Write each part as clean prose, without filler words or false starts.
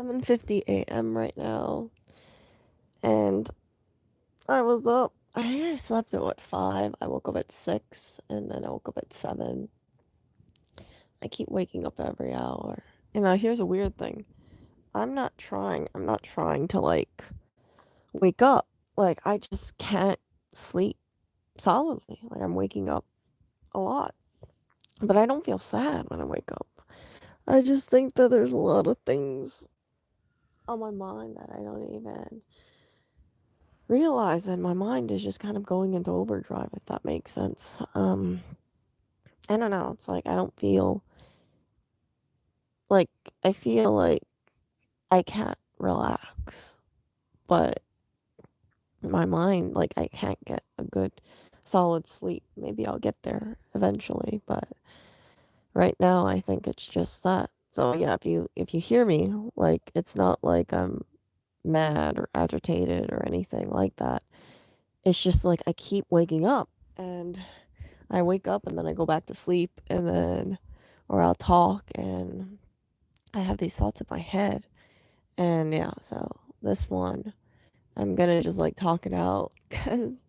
7:50 a.m. right now, and I was up. I think I slept at what 5. I woke up at 6, and then I woke up at 7. I keep waking up every hour. And now here's a weird thing. I'm not trying. I'm not trying to like wake up. Like I just can't sleep solidly. Like I'm waking up a lot, but I don't feel sad when I wake up. I just think that there's a lot of things on my mind that I don't even realize that my mind is just kind of going into overdrive, if that makes sense. I don't know. It's like I don't feel like I feel like I can't relax, but my mind, like I can't get a good solid sleep. Maybe I'll get there eventually, but right now I think it's just that. So yeah, if you hear me, like it's not like I'm mad or agitated or anything like that. It's just like I keep waking up and I wake up and then I go back to sleep and then or I'll talk and I have these thoughts in my head. And yeah, so this one I'm gonna just like talk it out because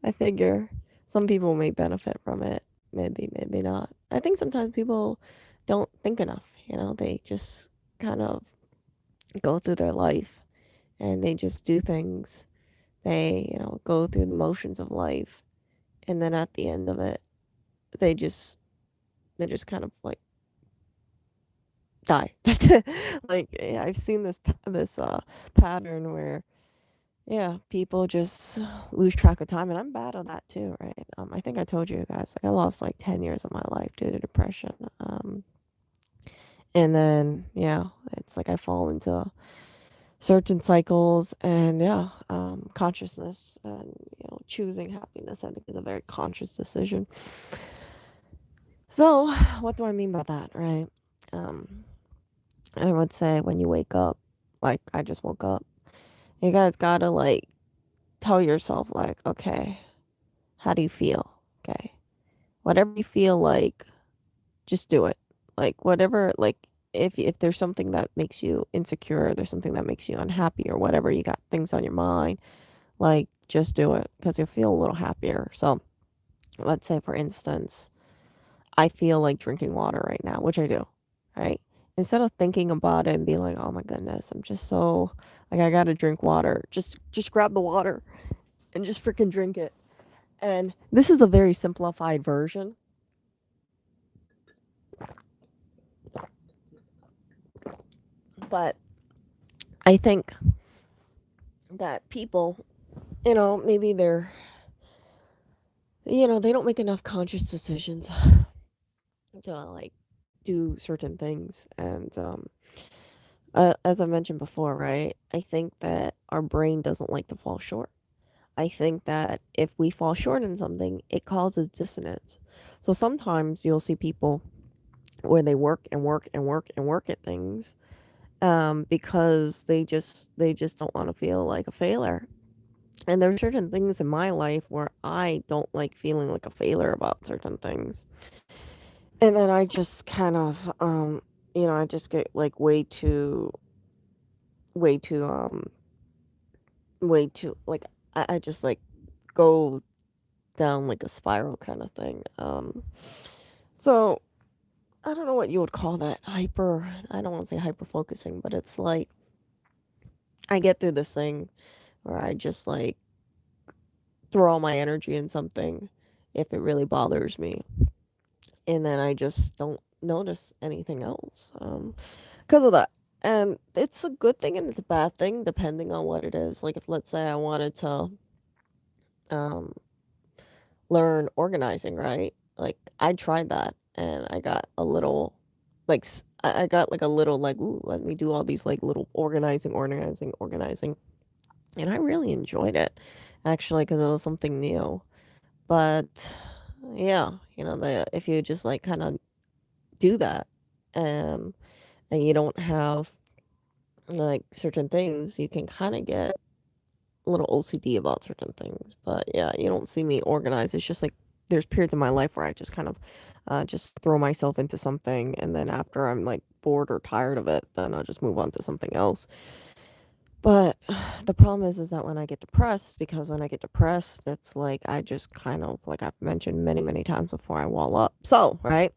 I figure some people may benefit from it. Maybe, maybe not. I think sometimes people don't think enough, they just kind of go through their life and they just do things. They, go through the motions of life. And then at the end of it, they just, they just kind of like die. That's it. Like, yeah, I've seen this pattern where yeah, people just lose track of time, and I'm bad on that too, right? I think I told you guys, like I lost like 10 years of my life due to depression. And then yeah, it's like I fall into certain cycles, and yeah, consciousness and choosing happiness. I think is a very conscious decision. So, what do I mean by that, right? Um, I would say when you wake up, like I just woke up, you guys gotta like tell yourself like, okay, how do you feel? Okay. Whatever you feel like, just do it. Like whatever like if there's something that makes you insecure, there's something that makes you unhappy or whatever, you got things on your mind, like just do it because you'll feel a little happier. So, let's say for instance, I feel like drinking water right now, which I do, right? Instead of thinking about it and being like, "Oh my goodness, I'm just so like I got to drink water." Just grab the water and just freaking drink it. And this is a very simplified version, but I think that people, maybe they don't make enough conscious decisions to like do certain things. And as I mentioned before, right? I think that our brain doesn't like to fall short. I think that if we fall short in something, it causes dissonance. So sometimes you'll see people where they work and work and work and work at things because they just don't want to feel like a failure. And there are certain things in my life where I don't like feeling like a failure about certain things. And then I just kind of I just get like way too way too like I just like go down like a spiral kind of thing. So I don't know what you would call that. I don't want to say hyper focusing, but it's like I get through this thing where I just like throw all my energy in something if it really bothers me. And then I just don't notice anything else because of that. And it's a good thing and it's a bad thing depending on what it is. Like if let's say I wanted to um, learn organizing, right? Like I tried that and I got a little like I got like a little like ooh, let me do all these like little organizing, and I really enjoyed it actually because it was something new. But yeah, if you just like kind of do that, um, and you don't have like certain things, you can kind of get a little OCD about certain things. But yeah, you don't see me organized. It's just like there's periods in my life where I just kind of just throw myself into something, and then after I'm like bored or tired of it, then I'll just move on to something else. But the problem is that when I get depressed, because when I get depressed, it's like I just kind of, like I've mentioned many, many times before, I wall up. So, right?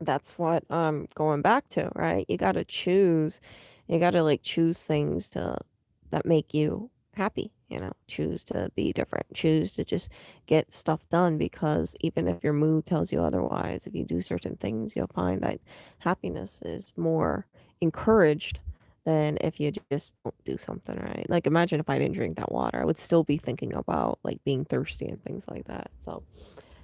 That's what I'm going back to, right? You got to choose. You got to like choose things to that make you happy, choose to be different, choose to just get stuff done because even if your mood tells you otherwise, if you do certain things, you'll find that happiness is more encouraged than if you just don't do something, right? Like imagine if I didn't drink that water, I would still be thinking about like being thirsty and things like that. So,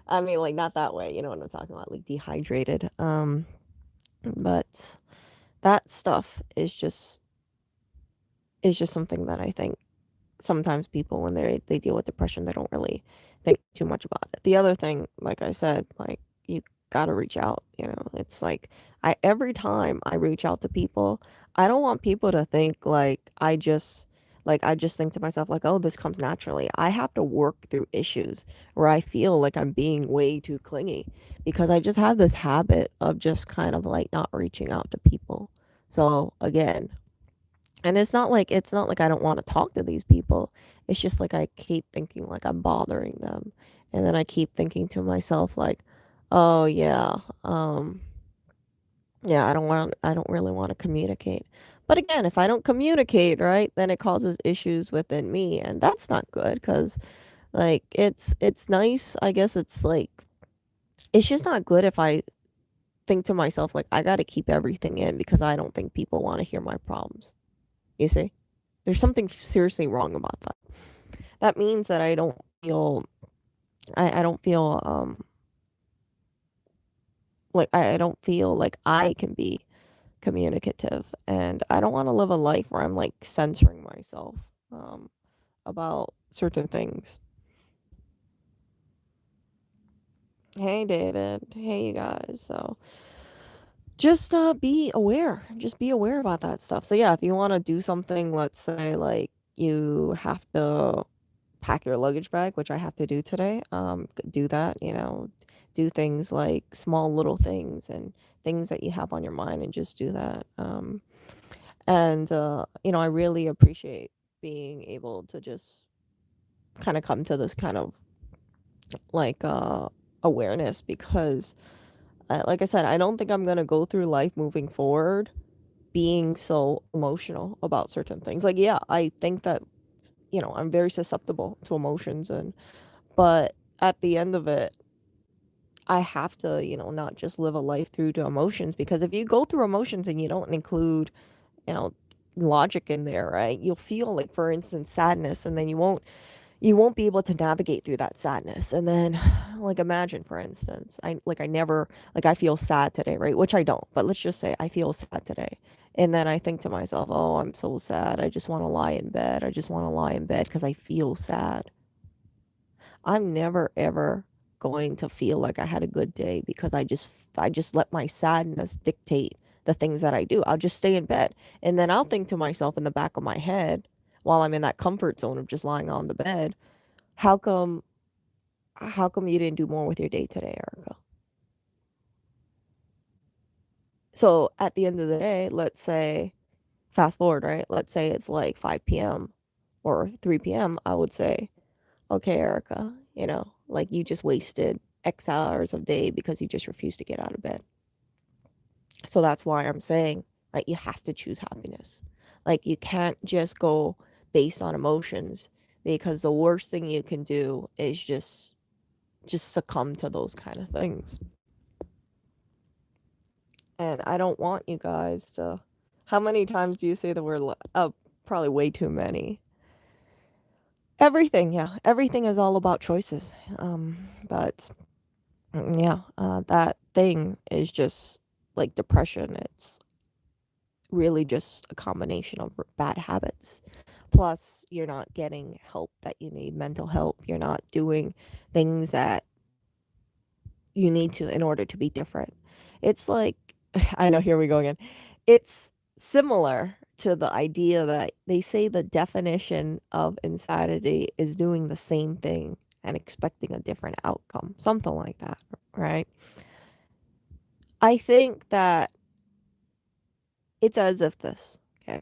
I mean, like not that way, you know what I'm talking about, like dehydrated. But that stuff is just something that I think sometimes people when they deal with depression, they don't really think too much about it. The other thing, like I said, like you got to reach out, It's like I every time I reach out to people, I don't want people to think like I just think to myself like, "Oh, this comes naturally." I have to work through issues where I feel like I'm being way too clingy because I just have this habit of just kind of like not reaching out to people. So, again, and it's not like I don't want to talk to these people. It's just like I keep thinking like I'm bothering them. And then I keep thinking to myself like, "Oh yeah, yeah, I don't really want to communicate." But again, if I don't communicate, right, then it causes issues within me, and that's not good cuz like it's nice. I guess it's like it's just not good if I think to myself like I got to keep everything in because I don't think people want to hear my problems. You see? There's something seriously wrong about that. That means that I don't feel like I don't feel like I can be communicative, and I don't want to live a life where I'm like censoring myself um about certain things. Hey David, hey you guys. So just be aware. Just be aware about that stuff. So yeah, if you want to do something, let's say like you have to pack your luggage bag, which I have to do today. Do that, do things like small little things and things that you have on your mind and just do that. And I really appreciate being able to just kind of come to this kind of like awareness because like I said, I don't think I'm going to go through life moving forward being so emotional about certain things. Like yeah, I think that I'm very susceptible to emotions but at the end of it, I have to, not just live a life through the emotions because if you go through emotions and you don't include, you know, logic in there, right? You'll feel like for instance sadness and then you won't be able to navigate through that sadness. And then like imagine for instance, I never like I feel sad today, right? Which I don't, but let's just say I feel sad today. And then I think to myself, "Oh, I'm so sad. I just want to lie in bed. I just want to lie in bed because I feel sad." I'm never ever going to feel like I had a good day because I just let my sadness dictate the things that I do. I'll just stay in bed and then I'll think to myself in the back of my head while I'm in that comfort zone of just lying on the bed, how come how come you didn't do more with your day today, Erica? So at the end of the day, let's say fast forward, right? Let's say it's like 5 p.m. or 3 p.m. I would say, "Okay, Erica, like you just wasted X hours of day because you just refused to get out of bed." So that's why I'm saying, right, you have to choose happiness. Like you can't just go based on emotions because the worst thing you can do is just succumb to those kind of things. And I don't want you guys to. How many times do you say the word? Probably way too many. Everything, yeah, everything is all about choices. But yeah, that thing is just like depression. It's really just a combination of bad habits. Plus, you're not getting help that you need, mental help. You're not doing things that you need to in order to be different. It's like, I know, here we go again. It's similar to the idea that they say the definition of insanity is doing the same thing and expecting a different outcome, something like that, right? I think that It's as if this, okay?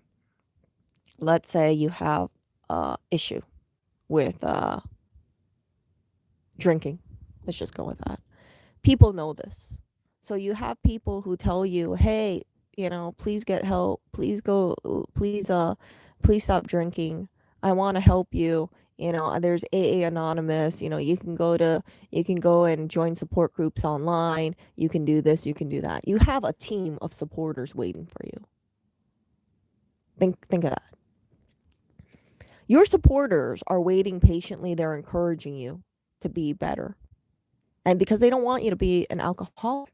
Let's say you have a issue with drinking. Let's just go with that. People know this. So you have people who tell you, "Hey, please get help. Please stop drinking. I want to help you. There's AA Anonymous. You can go and join support groups online. You can do this, you can do that. You have a team of supporters waiting for you. Think of that. Your supporters are waiting patiently. They're encouraging you to be better. And because they don't want you to be an alcoholic.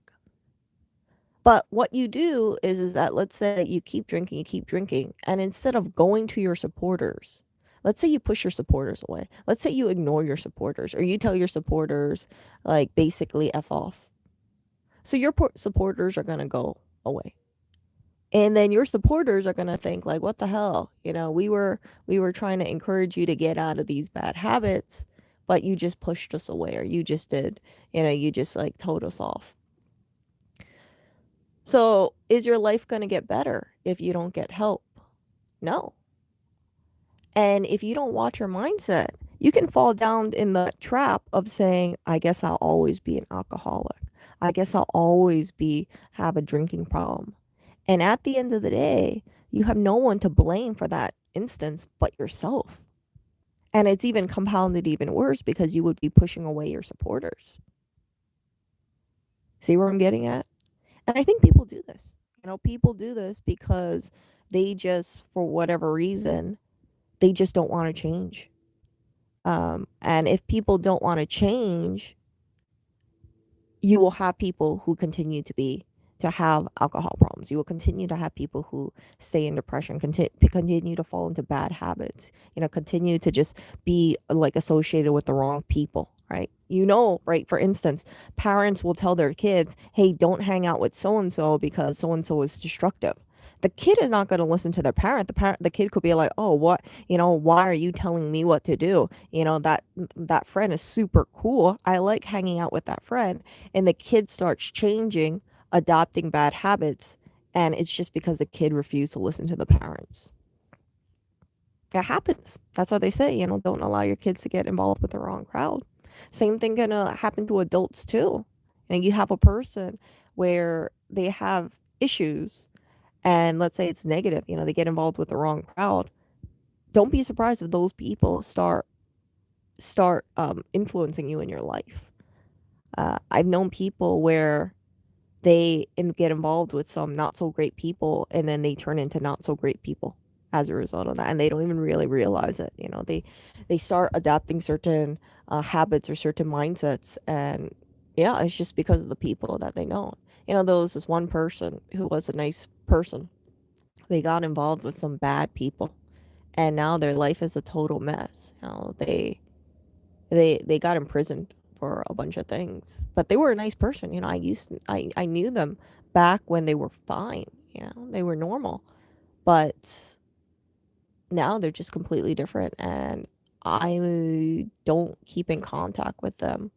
But what you do is that, let's say you keep drinking, and instead of going to your supporters, let's say you push your supporters away. Let's say you ignore your supporters, or you tell your supporters, like, basically F off. So your supporters are going to go away. And then your supporters are going to think, like, what the hell? We were trying to encourage you to get out of these bad habits, but you just pushed us away, or you just did, you just, like, told us off. So, is your life going to get better if you don't get help? No. And if you don't watch your mindset, you can fall down in the trap of saying, I guess I'll always be an alcoholic. I guess I'll always have a drinking problem. And at the end of the day, you have no one to blame for that instance but yourself. And it's even compounded even worse because you would be pushing away your supporters. See where I'm getting at? And I think people do this. People do this because they just, for whatever reason, they just don't want to change. And if people don't want to change, you will have people who continue to have alcohol problems. You will continue to have people who stay in depression, continue to fall into bad habits, continue to just be, like, associated with the wrong people, right? Right? For instance, parents will tell their kids, hey, don't hang out with so-and-so because so-and-so is destructive. The kid is not going to listen to their parent. The kid could be like, oh, what, why are you telling me what to do? That friend is super cool. I like hanging out with that friend. And the kid starts changing, adopting bad habits, and it's just because the kid refused to listen to the parents. It happens. That's what they say, don't allow your kids to get involved with the wrong crowd. Same thing gonna happen to adults too. And you have a person where they have issues, and let's say it's negative, they get involved with the wrong crowd. Don't be surprised if those people start influencing you in your life. I've known people where they get involved with some not so great people, and then they turn into not so great people as a result of that, and they don't even really realize it. They start adopting certain habits or certain mindsets, and yeah, it's just because of the people that they know. There was this one person who was a nice person. They got involved with some bad people, and now their life is a total mess. They got imprisoned for a bunch of things, but they were a nice person. I knew them back when they were fine. They were normal, but now they're just completely different, and I don't keep in contact with them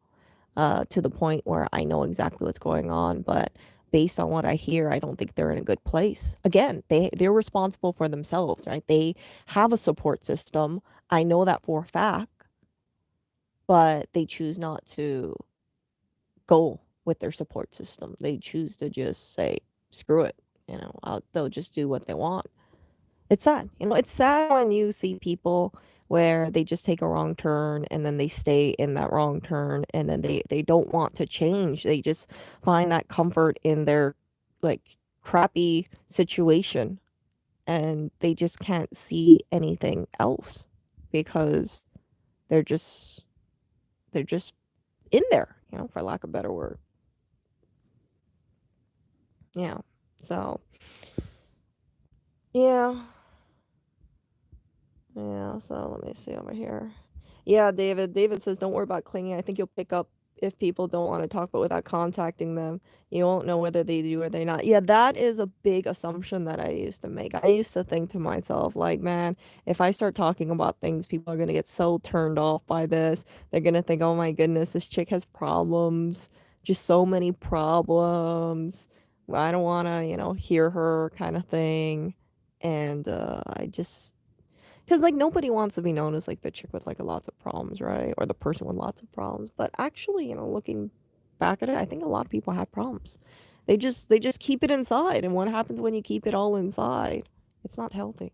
to the point where I know exactly what's going on. But based on what I hear, I don't think they're in a good place. Again, they're responsible for themselves, right? They have a support system. I know that for a fact, but they choose not to go with their support system. They choose to just say, screw it. They'll just do what they want. It's sad. It's sad when you see people where they just take a wrong turn, and then they stay in that wrong turn, and then they don't want to change. They just find that comfort in their, like, crappy situation, and they just can't see anything else because they're just they're just in there, for lack of a better word. Yeah. So, yeah. Yeah, so let me see over here. Yeah, David. David says, don't worry about clinging. I think you'll pick up if people don't want to talk, but without contacting them, you won't know whether they do or they not. Yeah, that is a big assumption that I used to make. I used to think to myself, like, man, if I start talking about things, people are going to get so turned off by this. They're going to think, oh my goodness, this chick has problems, just so many problems. I don't want to, hear her kind of thing. And I just, because like nobody wants to be known as like the chick with like lots of problems, right? Or the person with lots of problems. But actually, looking back at it, I think a lot of people have problems. They just keep it inside. And what happens when you keep it all inside? It's not healthy.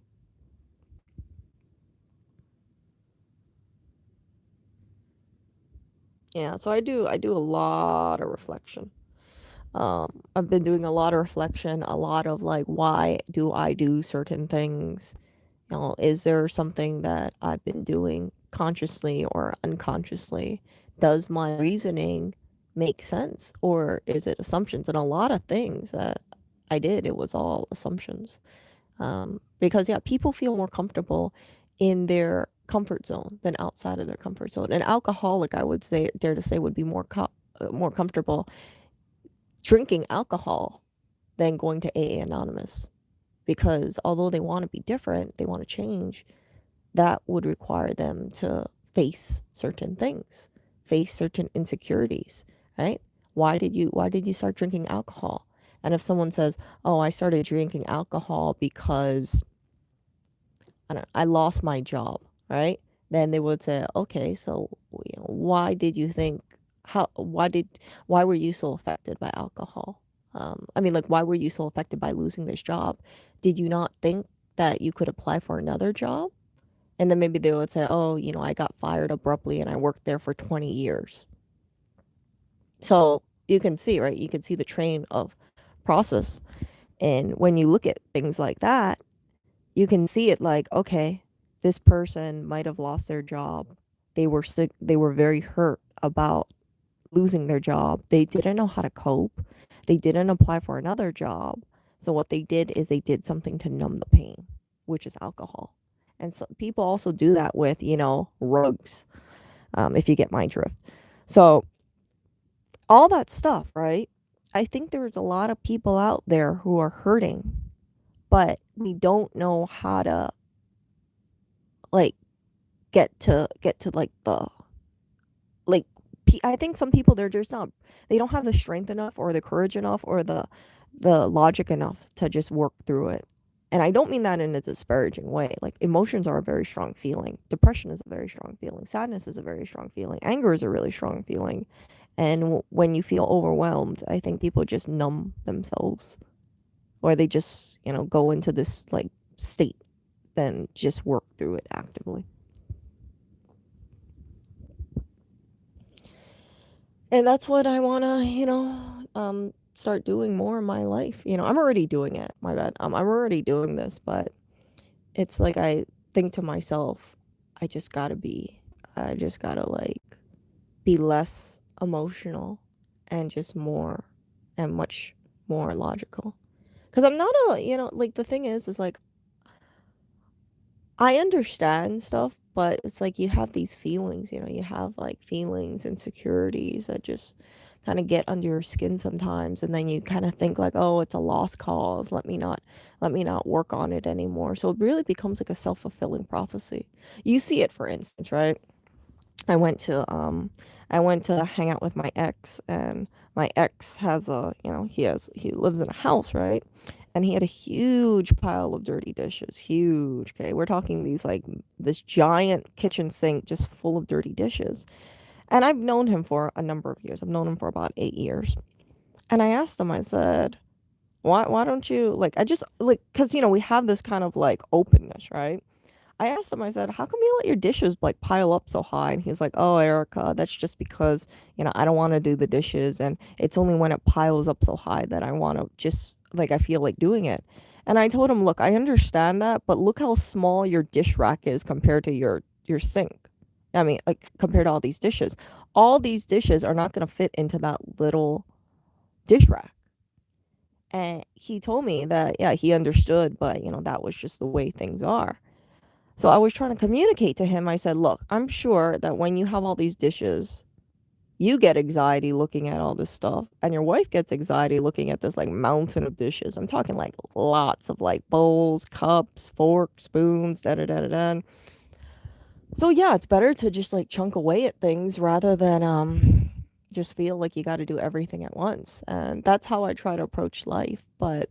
Yeah, so I do a lot of reflection. I've been doing a lot of reflection, a lot of like, why do I do certain things? Is there something that I've been doing consciously or unconsciously? Does my reasoning make sense or is it assumptions? And a lot of things that I did, it was all assumptions. Because, yeah, people feel more comfortable in their comfort zone than outside of their comfort zone. An alcoholic, I would say, dare to say, would be more comfortable drinking alcohol than going to AA Anonymous. Because although they want to be different, they want to change, that would require them to face certain things, face certain insecurities, right? Why did you start drinking alcohol? And if someone says, "Oh, I started drinking alcohol because I lost my job," right? Then they would say, "Okay, so why did you think how why were you so affected by alcohol? I mean, like, why were you so affected by losing this job? Did you not think that you could apply for another job?" And then maybe they would say, "Oh, I got fired abruptly and I worked there for 20 years." So you can see, right? You can see the train of process. And when you look at things like that, you can see it like, okay, this person might have lost their job. They were very hurt about losing their job. They didn't know how to cope. They didn't apply for another job. So what they did is they did something to numb the pain, which is alcohol. And so people also do that with, rugs, if you get my drift. So all that stuff, right? I think there's a lot of people out there who are hurting, but we don't know how to like get to like the like I think some people, they're just not, they don't have the strength enough or the courage enough or the logic enough to just work through it. And I don't mean that in a disparaging way. Like, emotions are a very strong feeling. Depression is a very strong feeling. Sadness is a very strong feeling. Anger is a really strong feeling. And when you feel overwhelmed, I think people just numb themselves, or they just, go into this like state, then just work through it actively. And that's what I want to, start doing more in my life. I'm already doing it. My bad. I'm already doing this, but it's like I think to myself, I just gotta be, I just gotta like be less emotional and just more and much more logical. Because I'm not like the thing is like I understand stuff, but it's like you have these feelings, you have like feelings, insecurities that just kind of get under your skin sometimes, and then you kind of think like, oh, it's a lost cause. Let me not work on it anymore. So it really becomes like a self-fulfilling prophecy. You see it, for instance, right? I went to I went to hang out with my ex, and my ex has he lives in a house, right? And he had a huge pile of dirty dishes, huge. Okay, we're talking these like this giant kitchen sink just full of dirty dishes. And I've known him for a number of years. I've known him for about 8 years. And I asked him, I said, why don't you like, I just like, because we have this kind of like openness, right? I asked him, I said, how come you let your dishes like pile up so high? And he's like, oh, Erica, that's just because, I don't want to do the dishes. And it's only when it piles up so high that I want to just like, I feel like doing it. And I told him, look, I understand that, but look how small your dish rack is compared to your sink. I mean, like, compared to all these dishes. All these dishes are not going to fit into that little dish rack. And he told me that, yeah, he understood, but, that was just the way things are. So I was trying to communicate to him. I said, look, I'm sure that when you have all these dishes, you get anxiety looking at all this stuff, and your wife gets anxiety looking at this like mountain of dishes. I'm talking like lots of like bowls, cups, forks, spoons, da da da da da. So yeah, it's better to just like chunk away at things rather than just feel like you got to do everything at once. And that's how I try to approach life. But,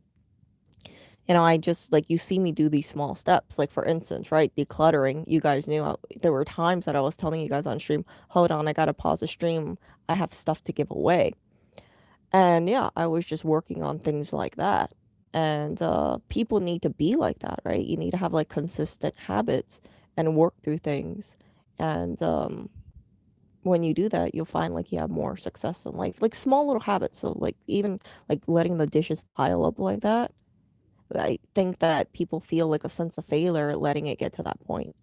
I just like you see me do these small steps. Like, for instance, right? Decluttering. You guys knew there were times that I was telling you guys on stream, hold on, I got to pause the stream. I have stuff to give away. And yeah, I was just working on things like that. And people need to be like that, right? You need to have like consistent habits and work through things. And when you do that, you'll find like you have more success in life. Like small little habits. So like even like letting the dishes pile up like that. I think that people feel like a sense of failure letting it get to that point.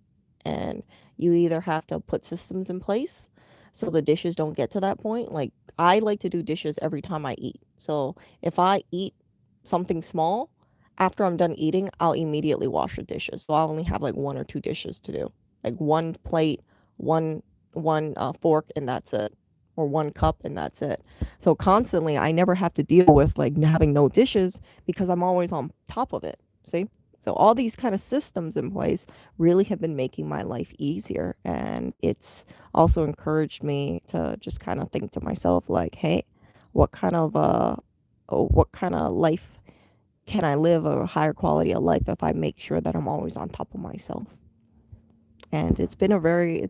And you either have to put systems in place so the dishes don't get to that point. Like I like to do dishes every time I eat. So if I eat something small, after I'm done eating, I'll immediately wash the dishes. So I'll only have like one or two dishes to do. Like one plate, one one fork, and that's it. Or one cup, and that's it. So constantly, I never have to deal with like having no dishes because I'm always on top of it. See? So all these kind of systems in place really have been making my life easier, and it's also encouraged me to just kind of think to myself like, hey, what kind of life can I live, a higher quality of life, if I make sure that I'm always on top of myself? And it's been a really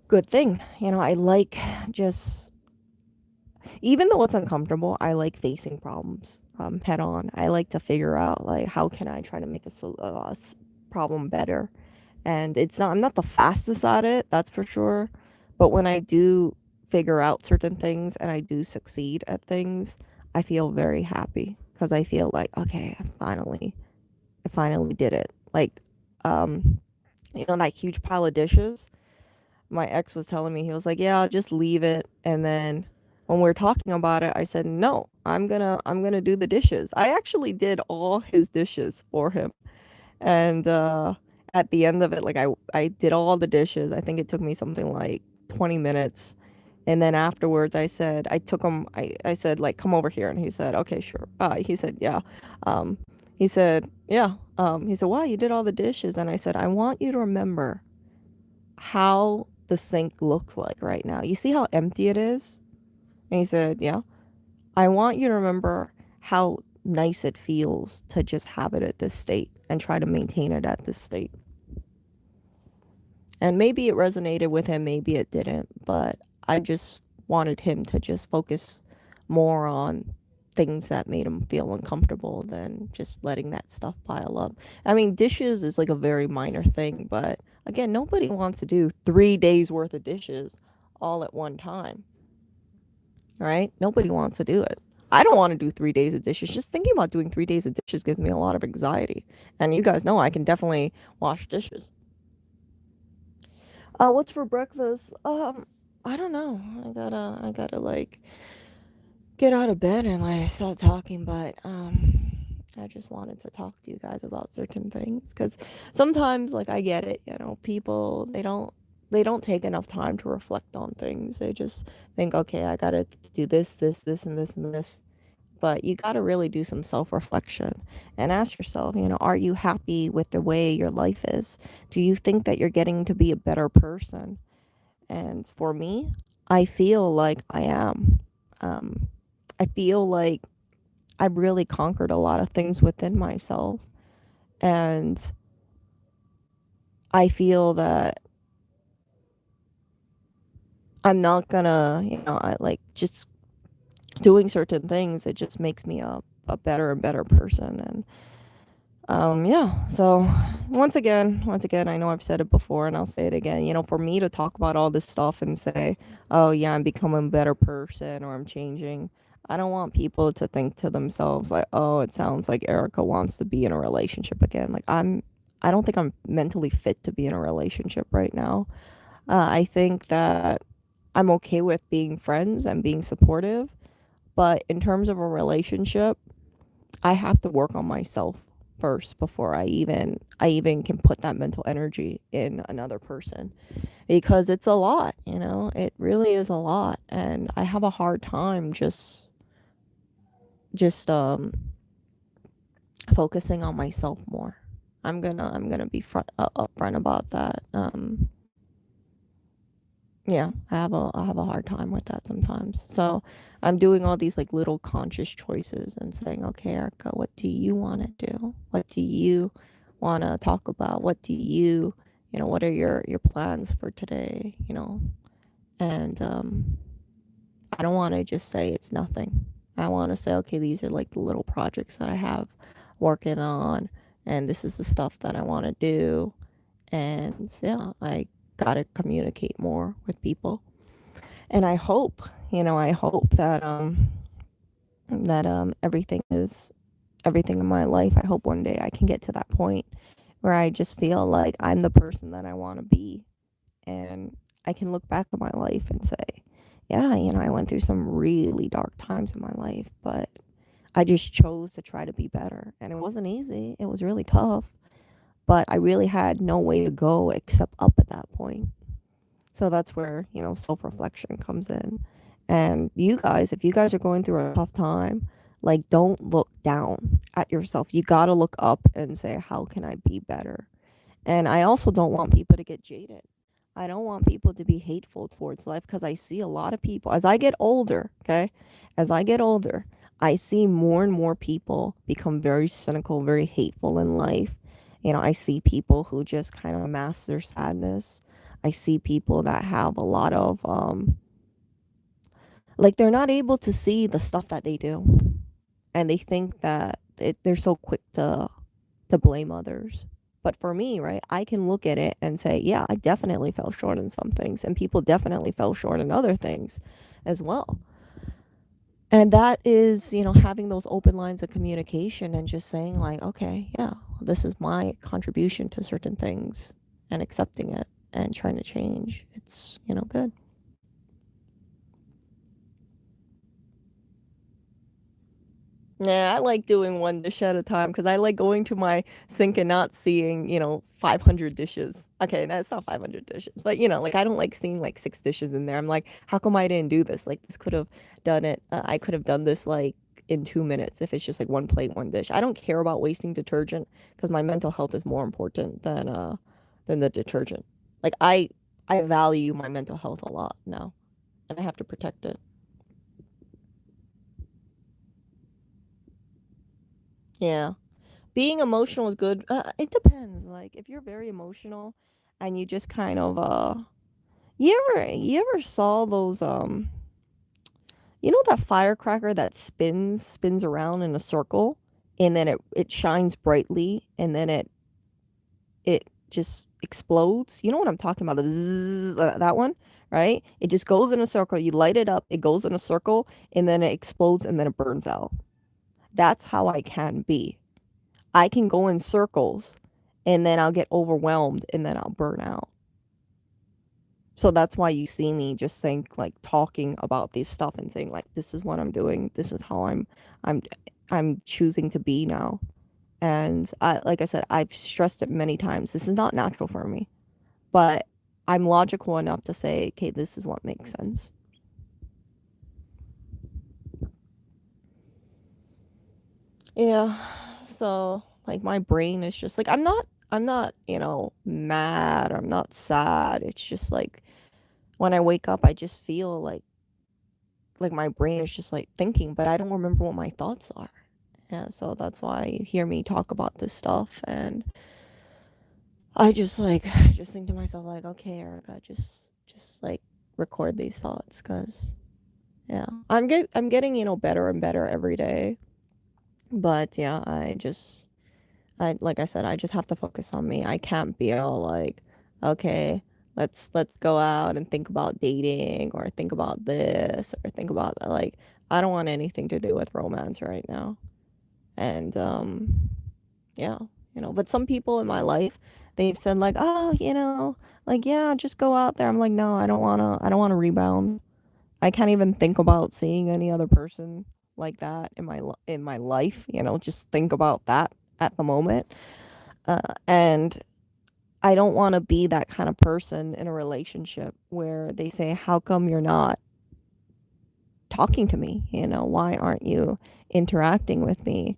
good thing. I like just, even though it's uncomfortable, I like facing problems head on. I like to figure out like how can I try to make a problem better. And I'm not the fastest at it, that's for sure. But when I do figure out certain things and I do succeed at things, I feel very happy because I feel like, okay, I finally did it. Like, um, that huge pile of dishes. My ex was telling me, he was like, yeah, I'll just leave it. And then when we were talking about it, I said, no, I'm gonna do the dishes. I actually did all his dishes for him. And at the end of it, like I did all the dishes. I think it took me something like 20 minutes. And then afterwards, I took him, I said, like, come over here. And he said, okay, sure. He said, yeah. Um, he said, yeah. He said, wow, you did all the dishes. And I said, I want you to remember how the sink looks like right now. You see how empty it is? And he said, yeah. I want you to remember how nice it feels to just have it at this state and try to maintain it at this state. And maybe it resonated with him, maybe it didn't, but I just wanted him to just focus more on things that made him feel uncomfortable than just letting that stuff pile up. I mean, dishes is like a very minor thing, but again, nobody wants to do 3 days worth of dishes all at one time, right? Nobody wants to do it. I don't want to do 3 days of dishes. Just thinking about doing 3 days of dishes gives me a lot of anxiety. And you guys know I can definitely wash dishes. What's for breakfast? I don't know. I gotta like get out of bed and like start talking, but I just wanted to talk to you guys about certain things because sometimes like I get it, people they don't take enough time to reflect on things. They just think, okay, I gotta do this, and this, and this. But you gotta really do some self-reflection and ask yourself, are you happy with the way your life is? Do you think that you're getting to be a better person? And for me, I feel like I am. Um, I feel like I've really conquered a lot of things within myself. And I feel that I'm not gonna, I like just doing certain things, it just makes me a better and better person. And yeah, so once again, I know I've said it before and I'll say it again. For me to talk about all this stuff and say, oh yeah, I'm becoming a better person or I'm changing, I don't want people to think to themselves like, oh, it sounds like Erica wants to be in a relationship again. Like I don't think I'm mentally fit to be in a relationship right now. I think that I'm okay with being friends and being supportive, but in terms of a relationship, I have to work on myself first before I even can put that mental energy in another person because it's a lot, it really is a lot, and I have a hard time just focusing on myself more. I'm gonna be upfront about that. Yeah, I have a hard time with that sometimes. So I'm doing all these like little conscious choices and saying, okay, Erica, what do you want to do? What do you want to talk about? What do you, what are your plans for today? And I don't want to just say it's nothing. I want to say, okay, these are like the little projects that I have working on, and this is the stuff that I want to do. And yeah, I gotta communicate more with people. And I hope that everything in my life. I hope one day I can get to that point where I just feel like I'm the person that I want to be, and I can look back at my life and say, yeah, I went through some really dark times in my life, but I just chose to try to be better. And it wasn't easy. It was really tough, but I really had no way to go except up at that point. So that's where, self reflection comes in. And you guys, if you guys are going through a tough time, like, don't look down at yourself. You got to look up and say, how can I be better? And I also don't want people to get jaded. I don't want people to be hateful towards life because I see a lot of people as I get older, okay? As I get older, I see more and more people become very cynical, very hateful in life. I see people who just kind of mask their sadness. I see people that have a lot of like they're not able to see the stuff that they do, and they think that they're so quick to blame others. But for me, right, I can look at it and say, yeah, I definitely fell short in some things, and people definitely fell short in other things as well. And that is, having those open lines of communication and just saying, like, okay, yeah, this is my contribution to certain things, and accepting it and trying to change. It's, good. Yeah, I like doing one dish at a time because I like going to my sink and not seeing, 500 dishes. Okay, that's not 500 dishes, but like I don't like seeing like six dishes in there. I'm like, how come I didn't do this? Like this could have done it. I could have done this like in 2 minutes if it's just like one plate, one dish. I don't care about wasting detergent because my mental health is more important than the detergent. Like I value my mental health a lot now, and I have to protect it. Yeah. Being emotional is good. It depends. Like if you're very emotional and you just kind of you ever saw those that firecracker that spins around in a circle, and then it shines brightly, and then it just explodes. You know what I'm talking about? The zzz, that one, right? It just goes in a circle. You light it up, it goes in a circle, and then it explodes, and then it burns out. That's how I can be. I can go in circles, and then I'll get overwhelmed, and then I'll burn out. So that's why you see me just think like talking about this stuff and saying like this is what I'm doing. This is how I'm I'm choosing to be now. And like I said, I've stressed it many times. This is not natural for me, but I'm logical enough to say, okay, this is what makes sense. Yeah. So like my brain is just like I'm not, mad, I'm not sad. It's just like when I wake up I just feel like my brain is just like thinking, but I don't remember what my thoughts are. Yeah, so that's why you hear me talk about this stuff, and I just like just think to myself like, okay, Erica, just like record these thoughts cuz yeah. I'm getting, better and better every day. But yeah, I like I said, I just have to focus on me. I can't be all like, okay, let's go out and think about dating or think about this or think about that. Like I don't want anything to do with romance right now. And yeah, but some people in my life, they've said like, "Oh, like yeah, just go out there." I'm like, "No, I don't want to rebound. I can't even think about seeing any other person like that in my life, just think about that at the moment." And I don't want to be that kind of person in a relationship where they say, "How come you're not talking to me? Why aren't you interacting with me?"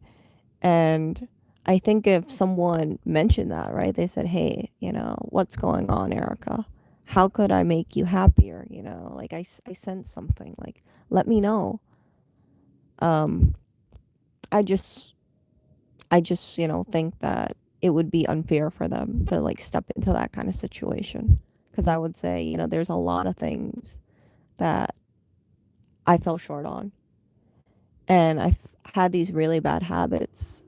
And I think if someone mentioned that, right, they said, "Hey, what's going on, Erica? how could I make you happier? You know, like I sense something, like, let me know. Um, I just, think that it would be unfair for them to like step into that kind of situation. Cause I would say, there's a lot of things that I fell short on. And I've had these really bad habits,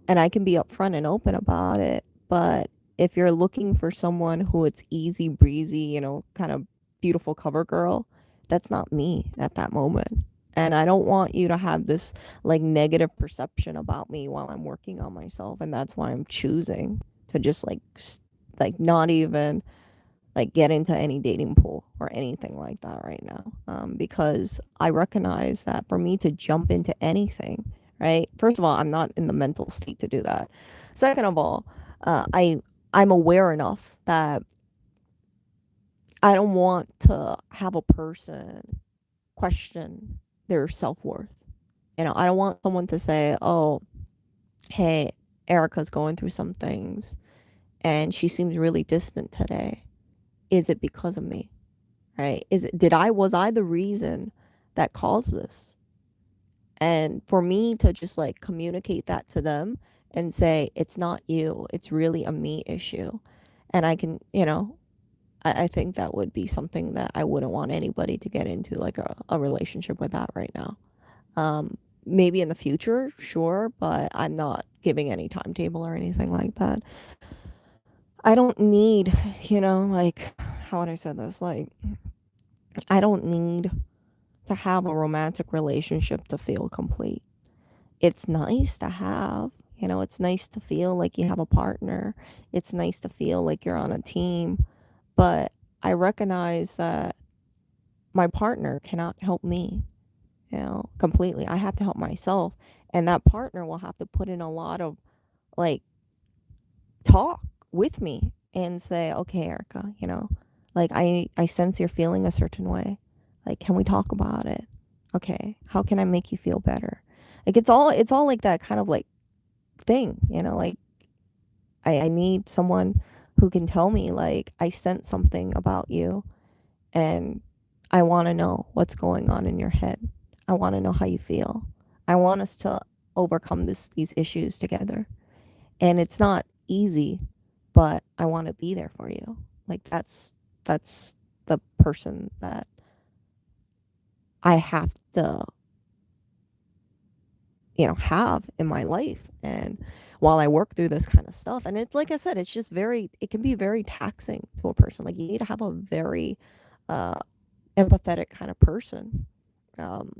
and I can be upfront and open about it. But if you're looking for someone who it's easy breezy, kind of beautiful cover girl, that's not me at that moment. And I don't want you to have this like negative perception about me while I'm working on myself. And that's why I'm choosing to just like not even like get into any dating pool or anything like that right now, because I recognize that for me to jump into anything, right, first of all, I'm not in the mental state to do that. Second of all, I'm aware enough that I don't want to have a person question their self-worth. I don't want someone to say, oh, hey, Erica's going through some things and she seems really distant today. Is it because of me? Right? Was I the reason that caused this? And for me to just like communicate that to them and say, it's not you, it's really a me issue. And I can, I think that would be something that I wouldn't want anybody to get into like a relationship with that right now. Maybe in the future, sure, but I'm not giving any timetable or anything like that. I don't need, like, how would I say this? Like, I don't need to have a romantic relationship to feel complete. It's nice to have, it's nice to feel like you have a partner. It's nice to feel like you're on a team. But I recognize that my partner cannot help me, completely. I have to help myself. And that partner will have to put in a lot of like talk with me and say, okay, Erica, like I sense you're feeling a certain way. Like, can we talk about it? Okay, how can I make you feel better? Like it's all like that kind of like thing, like I need someone who can tell me like I sense something about you, and I want to know what's going on in your head. I want to know how you feel. I want us to overcome these issues together. And it's not easy, but I want to be there for you. Like that's the person that I have to, have in my life. And while I work through this kind of stuff, and it's like I said, it's just it can be very taxing to a person. Like you need to have a very uh, empathetic kind of person, um,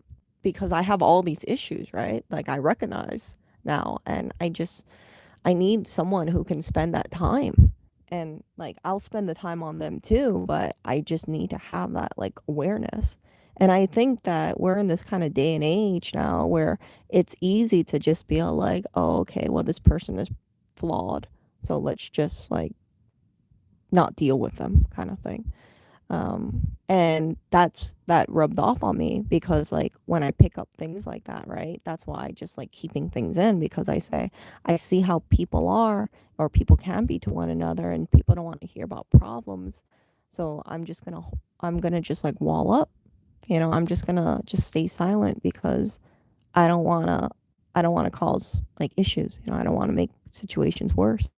because I have all these issues, right? Like I recognize now, and I need someone who can spend that time. And like I'll spend the time on them too, but I just need to have that like awareness. And I think that we're in this kind of day and age now where it's easy to just be all like, oh, okay, well, this person is flawed. So let's just like not deal with them kind of thing. And that rubbed off on me because like when I pick up things like that, right, that's why I just like keeping things in, because I say I see how people are or people can be to one another, and people don't want to hear about problems. So I'm gonna just like wall up, I'm just gonna just stay silent because i don't want to I don't want to cause like issues, I don't want to make situations worse.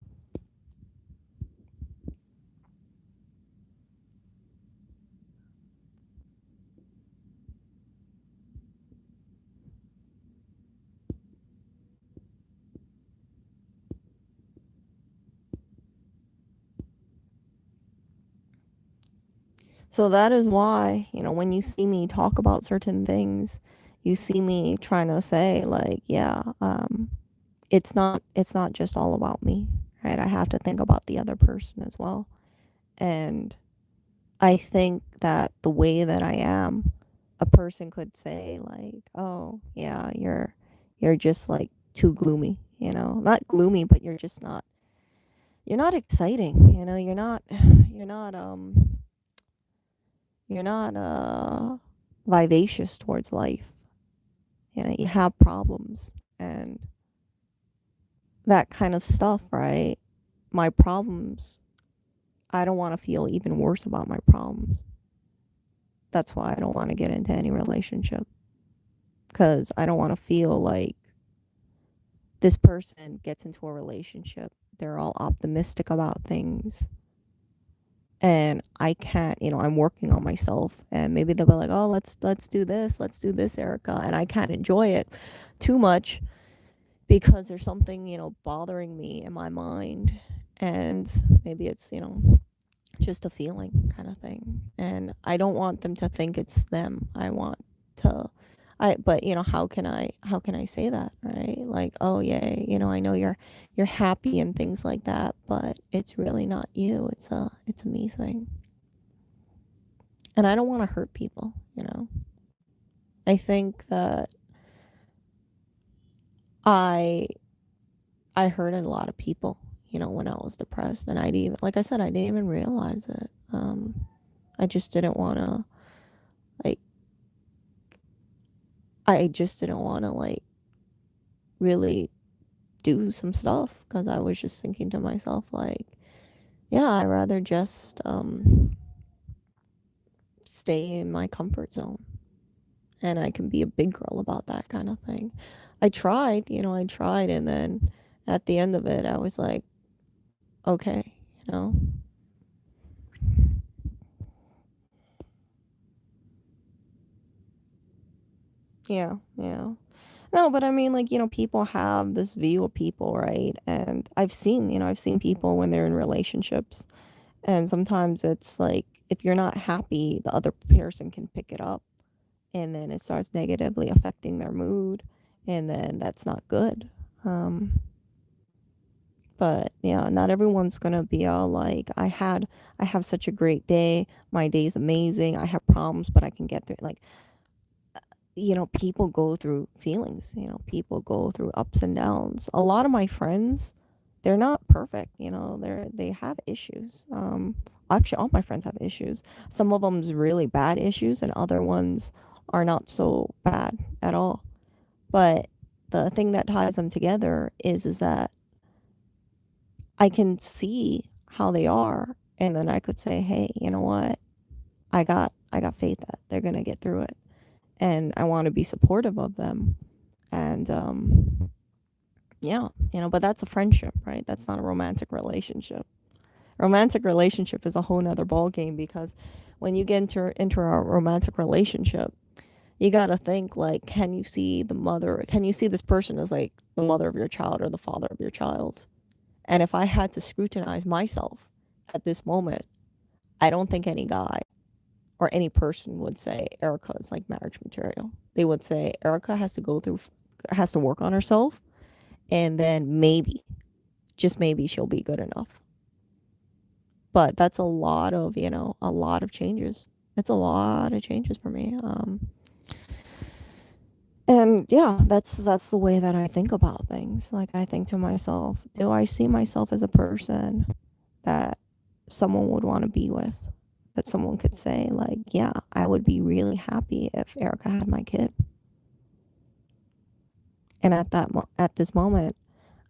So that is why, when you see me talk about certain things, you see me trying to say like, yeah, it's not just all about me, right? I have to think about the other person as well. And I think that the way that I am, a person could say like, "Oh, yeah, you're just like too gloomy." Not gloomy, but you're not exciting, you're not you're not vivacious towards life. You have problems and that kind of stuff, right? My problems, I don't want to feel even worse about my problems. That's why I don't want to get into any relationship, because I don't want to feel like this person gets into a relationship, they're all optimistic about things, and I can't, I'm working on myself, and maybe they'll be like, "Oh, let's do this, Erica," and I can't enjoy it too much because there's something, bothering me in my mind, and maybe it's, just a feeling kind of thing. And I don't want them to think it's them. I want to but how can I say that, right? Like, oh yeah, I know you're happy and things like that, but it's really not you. It's a me thing. And I don't want to hurt people. I think that I I hurt a lot of people, when I was depressed, and I didn't even, like I said, I didn't even realize it. I just didn't want to, like, I just didn't want to, like, really do some stuff because I was just thinking to myself, like, yeah, I'd rather just stay in my comfort zone, and I can be a big girl about that kind of thing. I tried, and then at the end of it, I was like, okay, you know, yeah, yeah. No, but I mean, like, people have this view of people, right? And I've seen people when they're in relationships, and sometimes it's like, if you're not happy, the other person can pick it up, and then it starts negatively affecting their mood, and then that's not good. Um, but yeah, not everyone's gonna be all like, I have such a great day. My day's amazing. I have problems, but I can get through it. Like, people go through feelings. People go through ups and downs. A lot of my friends, they're not perfect. They have issues. Actually, all my friends have issues. Some of them's really bad issues, and other ones are not so bad at all. But the thing that ties them together is that I can see how they are, and then I could say, hey, you know what? I got faith that they're gonna get through it, and I want to be supportive of them. And yeah, but that's a friendship, right? That's not a romantic relationship. Romantic relationship is a whole nother ball game, because when you get into a romantic relationship, you gotta think, like, can you see this person as, like, the mother of your child or the father of your child? And if I had to scrutinize myself at this moment, I don't think any guy or any person would say Erica is like marriage material. They would say Erica has to work on herself, and then maybe, just maybe, she'll be good enough. But that's a lot of changes. It's a lot of changes for me. And yeah, that's the way that I think about things. Like, I think to myself, do I see myself as a person that someone would want to be with? That someone could say, like, yeah, I would be really happy if Erica had my kid. And at this moment,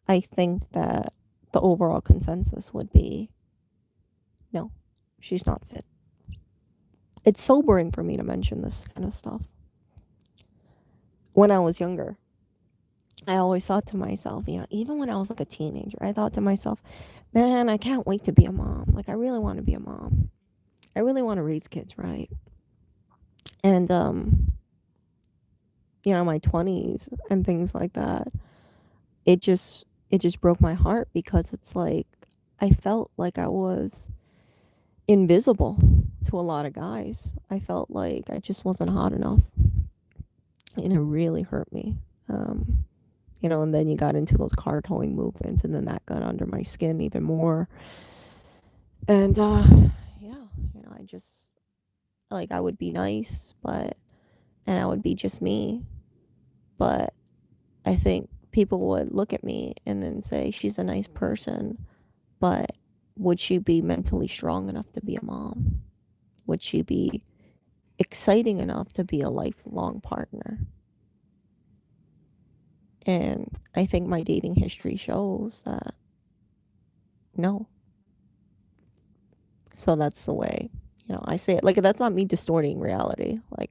I think that the overall consensus would be no, she's not fit. It's sobering for me to mention this kind of stuff. When I was younger, I always thought to myself, even when I was like a teenager, I thought to myself, man, I can't wait to be a mom. Like, I really want to be a mom. I really want to raise kids, right? And my 20s and things like that, it just broke my heart, because it's like I felt like I was invisible to a lot of guys. I felt like I just wasn't hot enough, and it really hurt me. And then you got into those car towing movements, and then that got under my skin even more. And yeah, I just, like, I would be nice, and I would be just me, but I think people would look at me and then say, she's a nice person, but would she be mentally strong enough to be a mom? Would she be exciting enough to be a lifelong partner? And I think my dating history shows that no. So that's the way, I say it. Like, that's not me distorting reality. Like,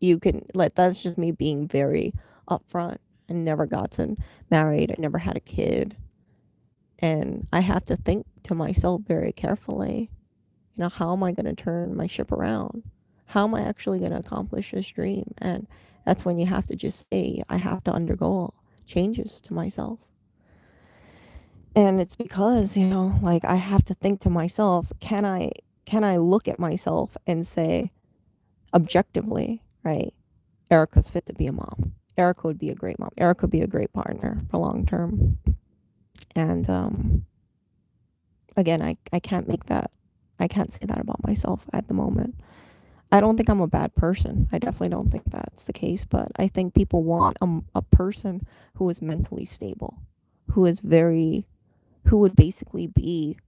you can, like, that's just me being very upfront. I never gotten married. I never had a kid. And I have to think to myself very carefully, how am I going to turn my ship around? How am I actually going to accomplish this dream? And that's when you have to just say, I have to undergo changes to myself. And it's because, like, I have to think to myself, can I look at myself and say objectively, right? Erica's fit to be a mom. Erica would be a great mom. Erica would be a great partner for long term. And again, I can't make that, I can't say that about myself at the moment. I don't think I'm a bad person. I definitely don't think that's the case. But I think people want a person who is mentally stable, who is very, who would basically be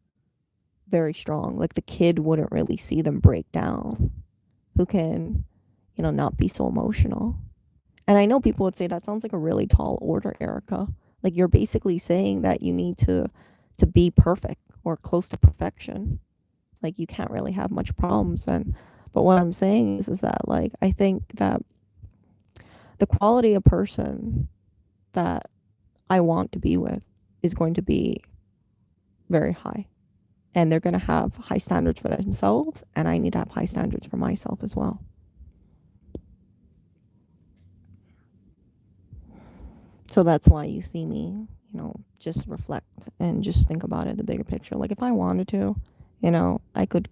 very strong. Like, the kid wouldn't really see them break down, who can, not be so emotional. And I know people would say that sounds like a really tall order, Erica. Like, you're basically saying that you need to be perfect or close to perfection. Like, you can't really have much problems. And but what I'm saying is that, like, I think that the quality of person that I want to be with is going to be very high. And they're going to have high standards for themselves, and I need to have high standards for myself as well. So that's why you see me, just reflect and just think about it, the bigger picture. Like, if I wanted to, I could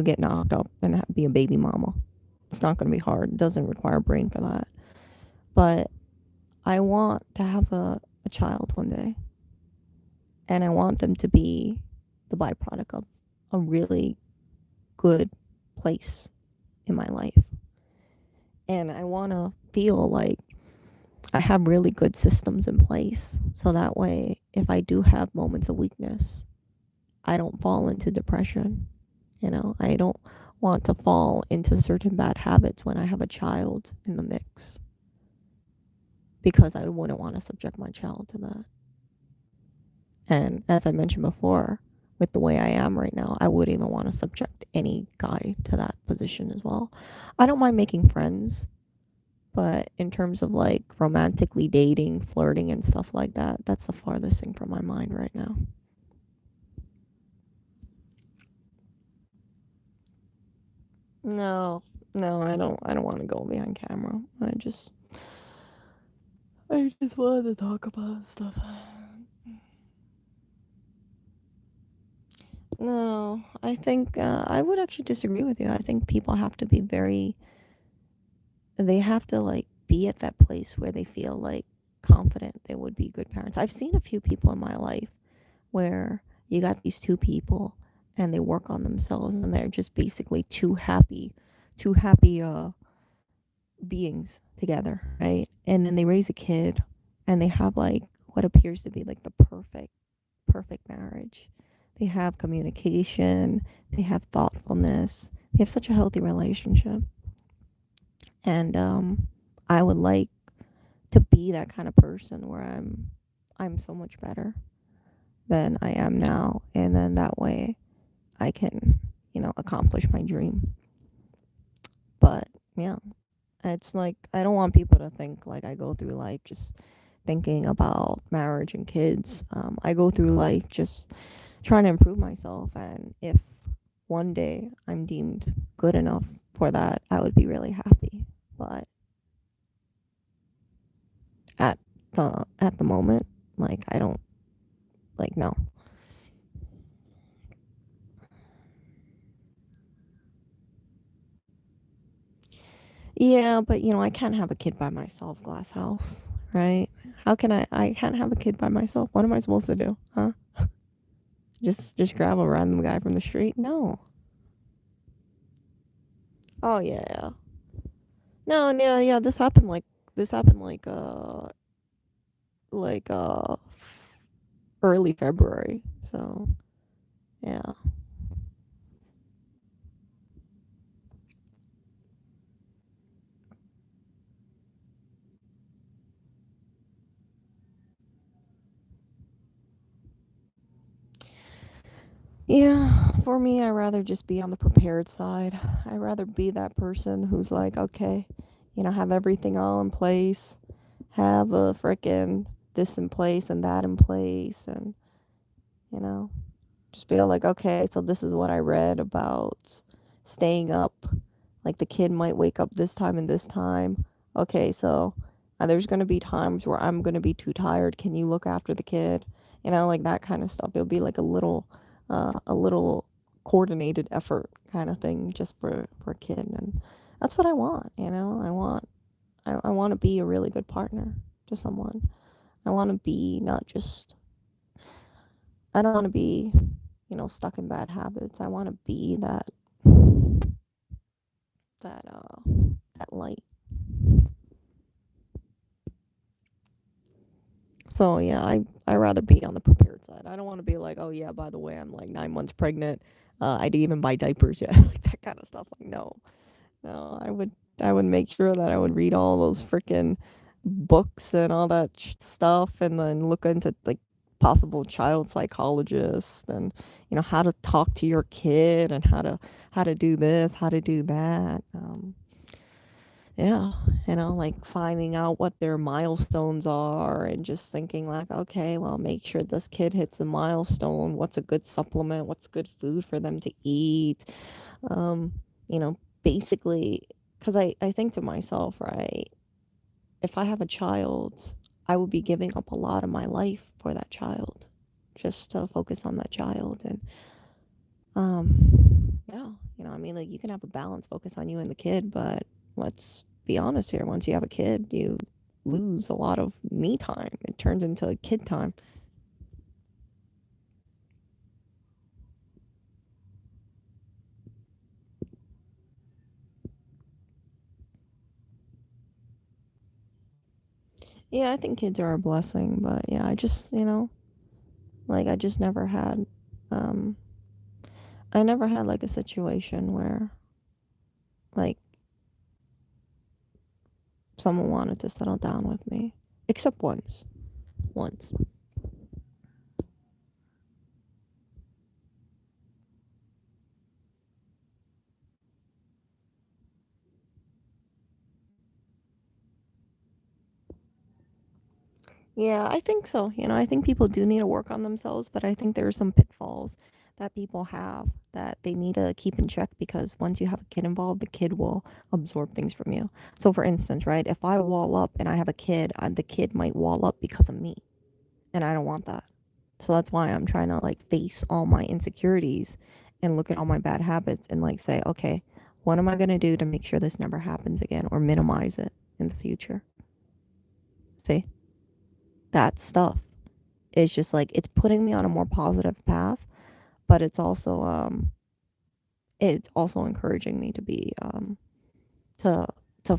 get knocked up and be a baby mama. It's not going to be hard. It doesn't require a brain for that. But I want to have a child one day, and I want them to be the byproduct of a really good place in my life. And I want to feel like I have really good systems in place. So that way, if I do have moments of weakness, I don't fall into depression. I don't want to fall into certain bad habits when I have a child in the mix, because I wouldn't want to subject my child to that. And as I mentioned before, with the way I am right now, I wouldn't even want to subject any guy to that position as well. I don't mind making friends, but in terms of like romantically dating, flirting, and stuff like that, that's the farthest thing from my mind right now. No, no, I don't want to go behind camera. I just wanted to talk about stuff. No, I think I would actually disagree with you. I think people have to be very, they have to like be at that place where they feel like confident they would be good parents. I've seen a few people in my life where you got these two people and they work on themselves and they're just basically two happy beings together, right? And then they raise a kid and they have like what appears to be like the perfect marriage. They have communication, they have thoughtfulness, they have such a healthy relationship. And I would like to be that kind of person where I'm so much better than I am now, and then that way I can, accomplish my dream. But yeah, it's like I don't want people to think like I go through life just thinking about marriage and kids. I go through life just trying to improve myself, and if one day I'm deemed good enough for that, I would be really happy. But at the moment, like, I don't, like, no. Yeah, but I can't have a kid by myself, glass house, right? How can I can't have a kid by myself. What am I supposed to do? Huh? Just grab a random guy from the street? No. Oh yeah, yeah. No, yeah, yeah, this happened like early February. So, yeah. Yeah, For me, I rather just be on the prepared side. I rather be that person who's like, okay, have everything all in place, have a frickin' this in place and that in place, and you know, just be like, okay, so this is what I read about staying up. Like the kid might wake up this time and this time. Okay, so there's gonna be times where I'm gonna be too tired. Can you look after the kid? Like that kind of stuff. It'll be like a little coordinated effort kind of thing just for a kid, and that's what I want. I want to be a really good partner to someone. I want to be not just. I don't want to be stuck in bad habits. I want to be that that light. So yeah, I rather be on the prepared side. I don't want to be like, oh yeah, by the way, I'm like 9 months pregnant. I didn't even buy diapers yet, like that kind of stuff. Like no, no, I would make sure that I would read all those freaking books and all that stuff, and then look into like possible child psychologist, and how to talk to your kid, and how to do this, how to do that. Yeah, like finding out what their milestones are, and just thinking like, okay, well, make sure this kid hits the milestone. What's a good supplement? What's good food for them to eat? Um, basically, because I think to myself, right, if I have a child, I would be giving up a lot of my life for that child, just to focus on that child. And yeah, I mean, like you can have a balance, focus on you and the kid, but let's be honest here. Once you have a kid, you lose a lot of me time. It turns into kid time. Yeah, I think kids are a blessing, but yeah, I just, like I just never had, um, I never had like a situation where like someone wanted to settle down with me, except once. Once. Yeah, I think so. I think people do need to work on themselves, but I think there are some pitfalls that people have that they need to keep in check, because once you have a kid involved, the kid will absorb things from you. So, for instance, right, if I wall up and I have a kid, the kid might wall up because of me, and I don't want that. So that's why I'm trying to like face all my insecurities and look at all my bad habits and like say, okay, what am I going to do to make sure this never happens again or minimize it in the future? See, that stuff is just like it's putting me on a more positive path, but it's also encouraging me to be to to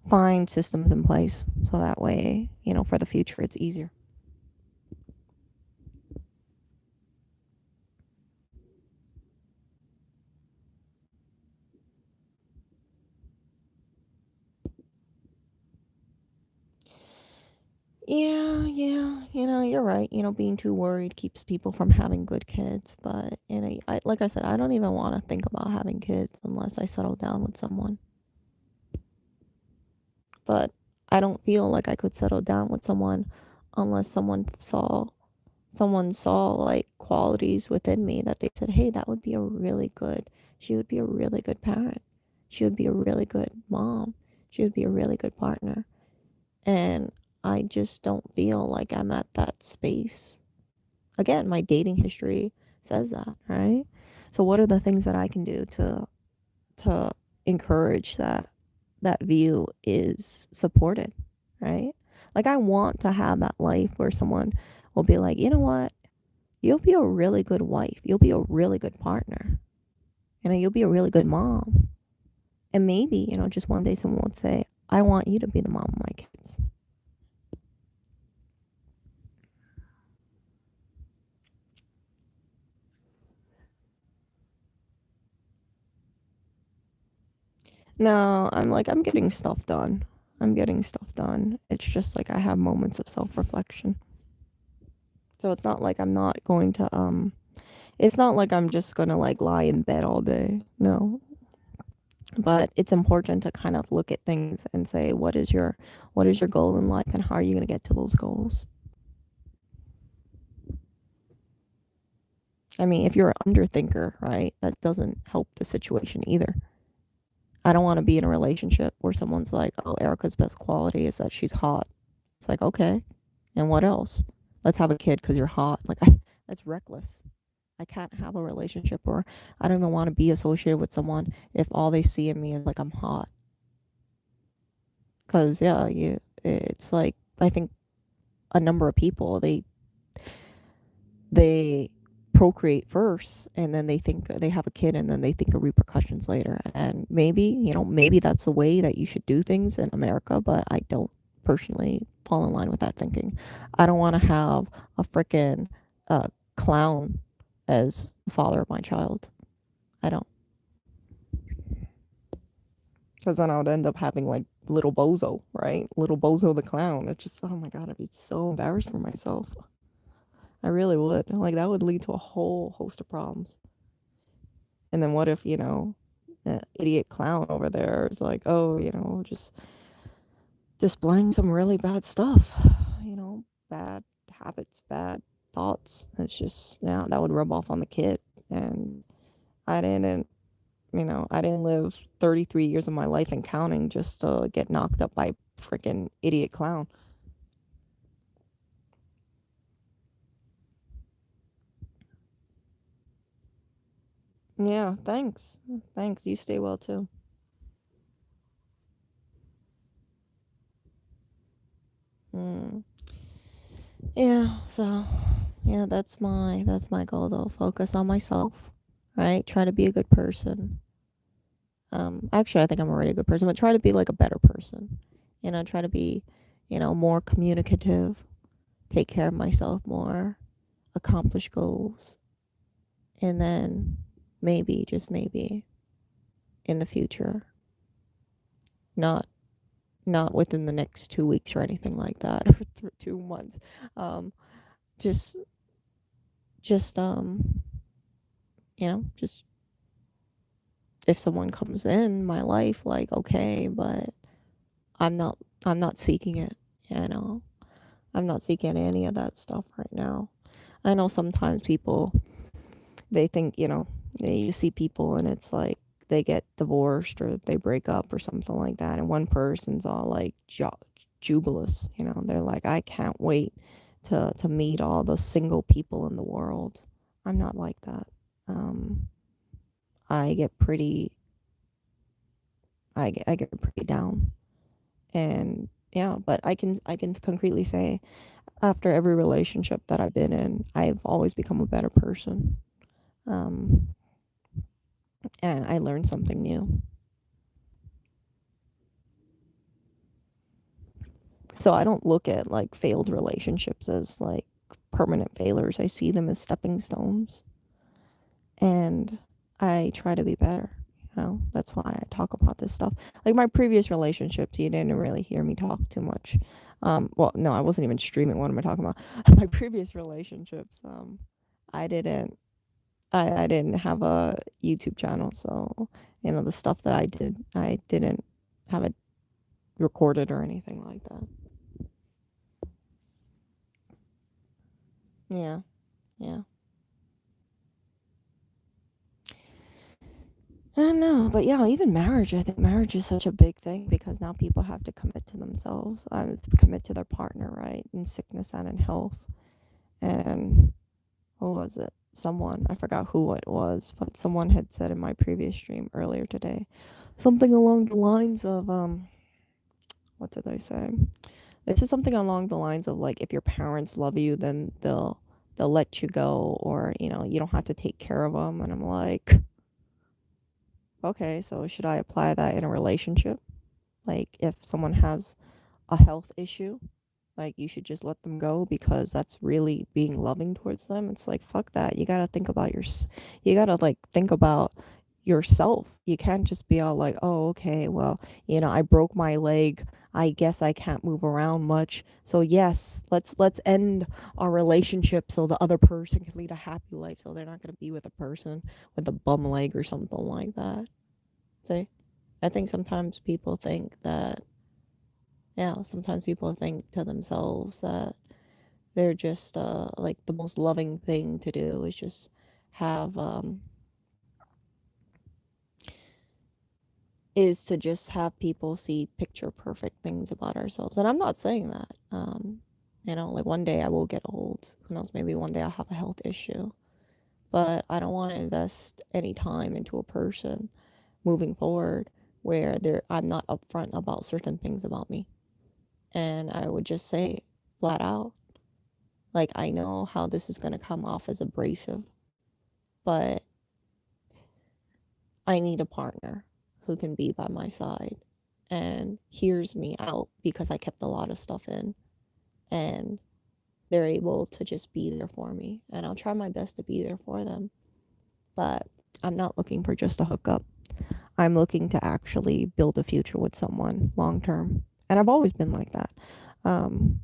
find systems in place so that way, for the future it's easier. Yeah, yeah, you're right. Being too worried keeps people from having good kids. But, like I said, I don't even want to think about having kids unless I settle down with someone. But I don't feel like I could settle down with someone unless someone saw like qualities within me that they said, hey, that would be a really good, she would be a really good parent. She would be a really good mom. She would be a really good partner. And I just don't feel like I'm at that space. Again, my dating history says that, right? So what are the things that I can do to encourage that view is supported, right? Like I want to have that life where someone will be like, "You know what? You'll be a really good wife. You'll be a really good partner. You'll be a really good mom." And maybe, just one day someone would say, "I want you to be the mom of my kids." No, I'm getting stuff done. I'm getting stuff done. It's just like I have moments of self-reflection. So it's not like I'm not going to It's not like I'm just gonna like lie in bed all day. No, but it's important to kind of look at things and say what is your goal in life and how are you going to get to those goals. I mean, if you're an underthinker, right, that doesn't help the situation either. I don't want to be in a relationship where someone's like, oh, Erica's best quality is that she's hot. It's like, okay, and what else? Let's have a kid because you're hot. Like, that's reckless. I can't have a relationship, or I don't even want to be associated with someone if all they see in me is like I'm hot. Because yeah, it's like I think a number of people they procreate first and then they think they have a kid and then they think of repercussions later. And maybe, maybe that's the way that you should do things in America, but I don't personally fall in line with that thinking. I don't want to have a freaking clown as the father of my child. I don't. Because then I would end up having like little Bozo, right? Little Bozo the clown. It's just, oh my God, I'd be so embarrassed for myself. I really would. Like, that would lead to a whole host of problems. And then what if, the idiot clown over there is like, oh, just displaying some really bad stuff, bad habits, bad thoughts. It's just, yeah, that would rub off on the kid. And I didn't, I didn't live 33 years of my life and counting just to get knocked up by freaking idiot clown. Yeah, thanks. Thanks. You stay well too. Mm. Yeah, so yeah, that's my goal though. Focus on myself, right? Try to be a good person. Actually, I think I'm already a good person, but try to be like a better person. Try to be, more communicative, take care of myself more, accomplish goals, and then maybe, just maybe, in the future, not not within the next 2 weeks or anything like that, or 2 months, um, just just just if someone comes in my life, like, okay, but I'm not I'm not seeking it, you know. I'm not seeking any of that stuff right now. I know sometimes people they think, you see people and it's like they get divorced or they break up or something like that and one person's all like jubilous, they're like, I can't wait to meet all the single people in the world. I'm not like that. Um, I get pretty I get pretty down. And yeah, but I can concretely say after every relationship that I've been in, I've always become a better person. Um, and I learned something new. So I don't look at like failed relationships as like permanent failures. I see them as stepping stones. And I try to be better. That's why I talk about this stuff. Like my previous relationships, you didn't really hear me talk too much. Well, no, I wasn't even streaming. What am I talking about? My previous relationships, I didn't, I didn't have a YouTube channel, so the stuff that I did, I didn't have it recorded or anything like that. Yeah, yeah. I don't know, but yeah, even marriage. I think marriage is such a big thing because now people have to commit to themselves, commit to their partner, right? In sickness and in health. And what was it? Someone, I forgot who it was, but someone had said in my previous stream earlier today something along the lines of, what did they say? They said something along the lines of like, if your parents love you, then they'll let you go, or you don't have to take care of them. And I'm like, okay, so should I apply that in a relationship? Like, if someone has a health issue, like, you should just let them go because that's really being loving towards them. It's like, fuck that. You gotta think about you gotta like think about yourself. You can't just be all like, oh, okay, well, I broke my leg. I guess I can't move around much. So yes, let's end our relationship so the other person can lead a happy life. So they're not gonna be with a person with a bum leg or something like that. See, I think sometimes people think that, yeah, sometimes people think to themselves that they're just like the most loving thing to do is just have is to just have people see picture perfect things about ourselves. And I'm not saying that. Like one day I will get old. Who knows? Maybe one day I'll have a health issue. But I don't want to invest any time into a person moving forward where I'm not upfront about certain things about me. And I would just say flat out, like, I know how this is going to come off as abrasive, but I need a partner who can be by my side and hears me out because I kept a lot of stuff in, and they're able to just be there for me. And I'll try my best to be there for them. But I'm not looking for just a hookup. I'm looking to actually build a future with someone long term. And I've always been like that. Um,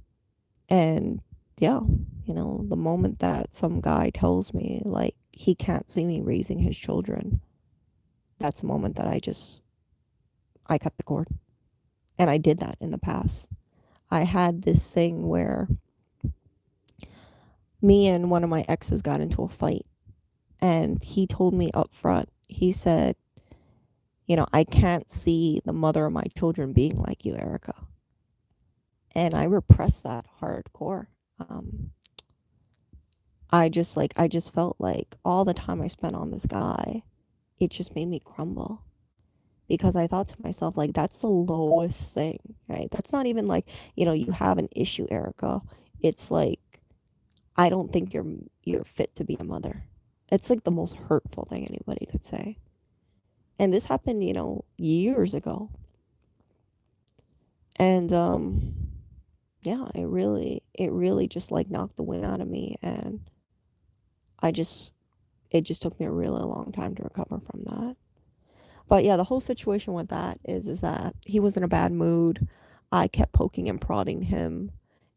and yeah, the moment that some guy tells me like he can't see me raising his children, that's the moment that I cut the cord. And I did that in the past. I had this thing where me and one of my exes got into a fight, and he told me up front, he said, I can't see the mother of my children being like you, Erica. And I repressed that hardcore. Um, I just felt like all the time I spent on this guy, it just made me crumble because I thought to myself, like, that's the lowest thing, right? That's not even like, you have an issue, Erica. It's like, I don't think you're fit to be a mother. It's like the most hurtful thing anybody could say. And this happened, years ago. And yeah, it really just like knocked the wind out of me, and I just it just took me a really long time to recover from that. But yeah, the whole situation with that is that he was in a bad mood. I kept poking and prodding him,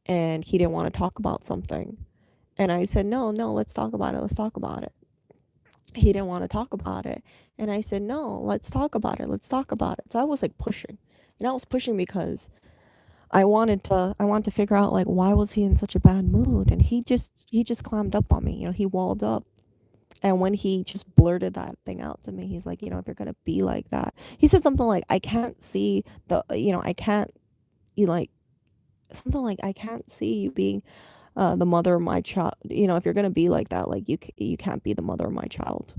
and he didn't want to talk about something. And I said, "No, no, let's talk about it. Let's talk about it." He didn't want to talk about it. And I said, "No, let's talk about it. Let's talk about it." So I was like pushing. And I was pushing because I wanted to figure out like why was he in such a bad mood, and he just clammed up on me. He walled up. And when he just blurted that thing out to me, he's like, if you're going to be like that. He said something like, I can't see I can't you like something like I can't see you being the mother of my child. If you're going to be like that, like you can't be the mother of my child.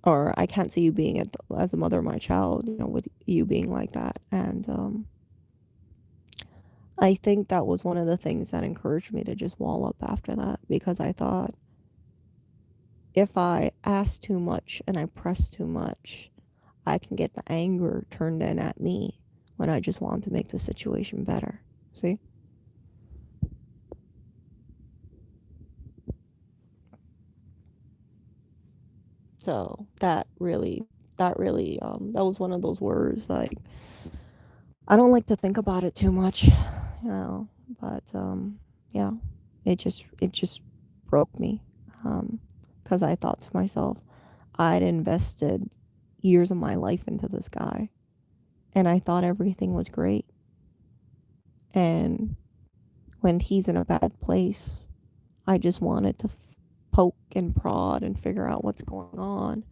Or I can't see you being as the mother of my child, with you being like that. And I think that was one of the things that encouraged me to just wall up after that, because I thought if I ask too much and I press too much, I can get the anger turned in at me when I just want to make the situation better. See? So that was one of those words like I don't like to think about it too much, but yeah, it just broke me. Because I thought to myself, I'd invested years of my life into this guy, and I thought everything was great. And when he's in a bad place, I just wanted to poke and prod and figure out what's going on.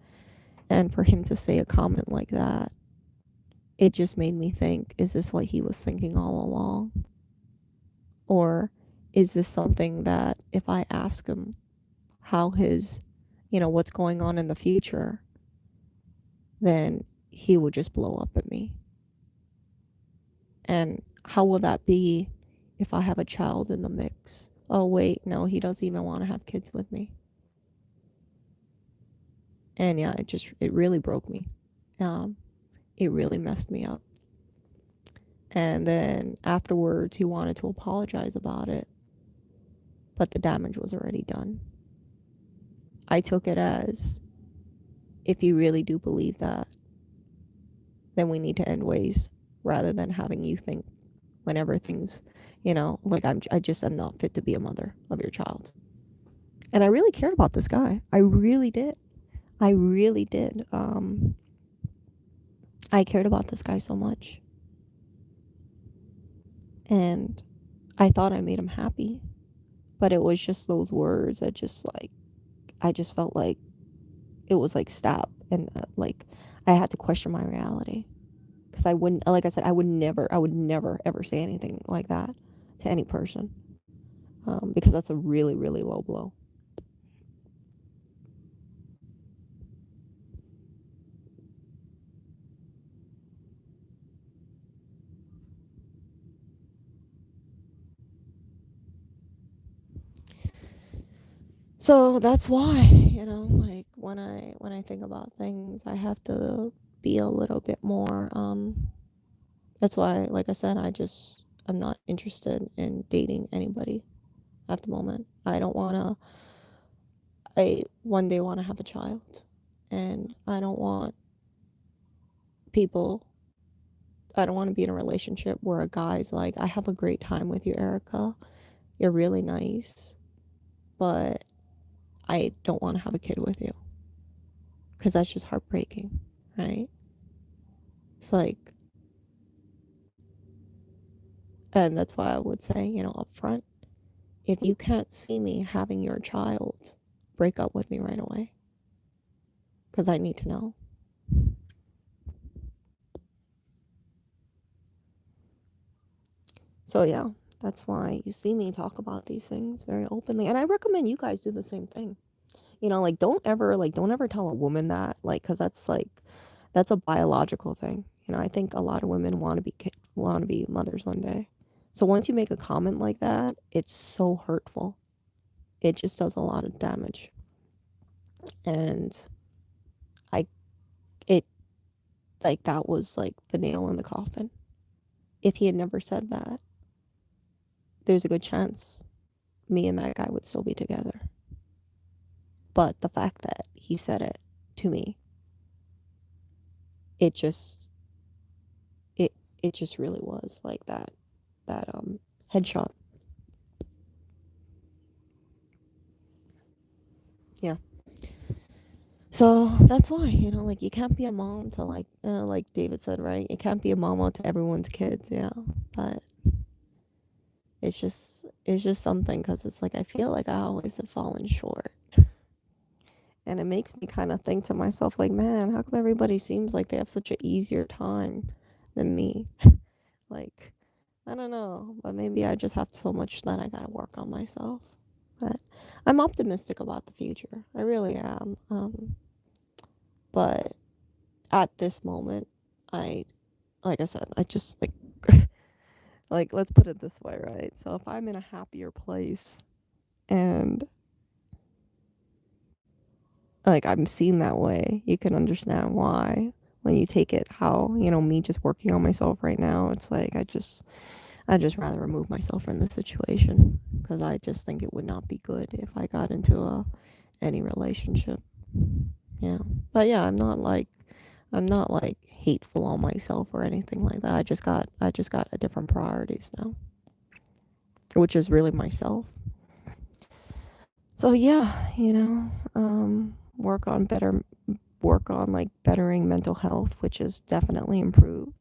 And for him to say a comment like that, it just made me think, is this what he was thinking all along? Or is this something that if I ask him how what's going on in the future, then he would just blow up at me? And how will that be if I have a child in the mix? Oh, wait, no, he doesn't even want to have kids with me. And yeah, it really broke me. Um, it really messed me up. And then afterwards, he wanted to apologize about it, but the damage was already done. I took it as if you really do believe that, then we need to end ways rather than having you think whenever things, like I just am not fit to be a mother of your child. And I really cared about this guy. I really did. I really did. I cared about this guy so much. And I thought I made him happy, but it was just those words that just like, I just felt like it was like stop. And like, I had to question my reality. Because I wouldn't, like I said, I would never ever say anything like that to any person, because that's a really, really low blow. So that's why, like when I think about things, I have to be a little bit more. That's why, like I said, I'm not interested in dating anybody at the moment. I don't wanna. I one day want to have a child, and I don't want people. I don't want to be in a relationship where a guy's like, I have a great time with you, Erica. You're really nice, but I don't want to have a kid with you because that's just heartbreaking, right? It's like, and that's why I would say, up front, if you can't see me having your child, break up with me right away because I need to know. So, yeah, that's why you see me talk about these things very openly. And I recommend you guys do the same thing. Like don't ever tell a woman that, like, because that's a biological thing. I think a lot of women want to be mothers one day. So once you make a comment like that, it's so hurtful. It just does a lot of damage. And I it like that was like the nail in the coffin. If he had never said that, there's a good chance me and that guy would still be together. But the fact that he said it to me, it just it it just really was like that headshot. Yeah. So that's why, like you can't be a mom to like David said, right? You can't be a mama to everyone's kids, yeah. But it's just something because it's like I feel like I always have fallen short, and it makes me kind of think to myself, like, man, how come everybody seems like they have such an easier time than me? Like, I don't know, but maybe I just have so much that I gotta work on myself. But I'm optimistic about the future. I really am. But at this moment, I, like I said, I just like let's put it this way, right? So if I'm in a happier place and like I'm seen that way, you can understand why. When you take it how, me just working on myself right now, it's like I just rather remove myself from the situation because I just think it would not be good if I got into any relationship. Yeah. But yeah, I'm not like hateful on myself or anything like that. I just got a different priorities now, which is really myself. So yeah, work on like bettering mental health, which is definitely improved.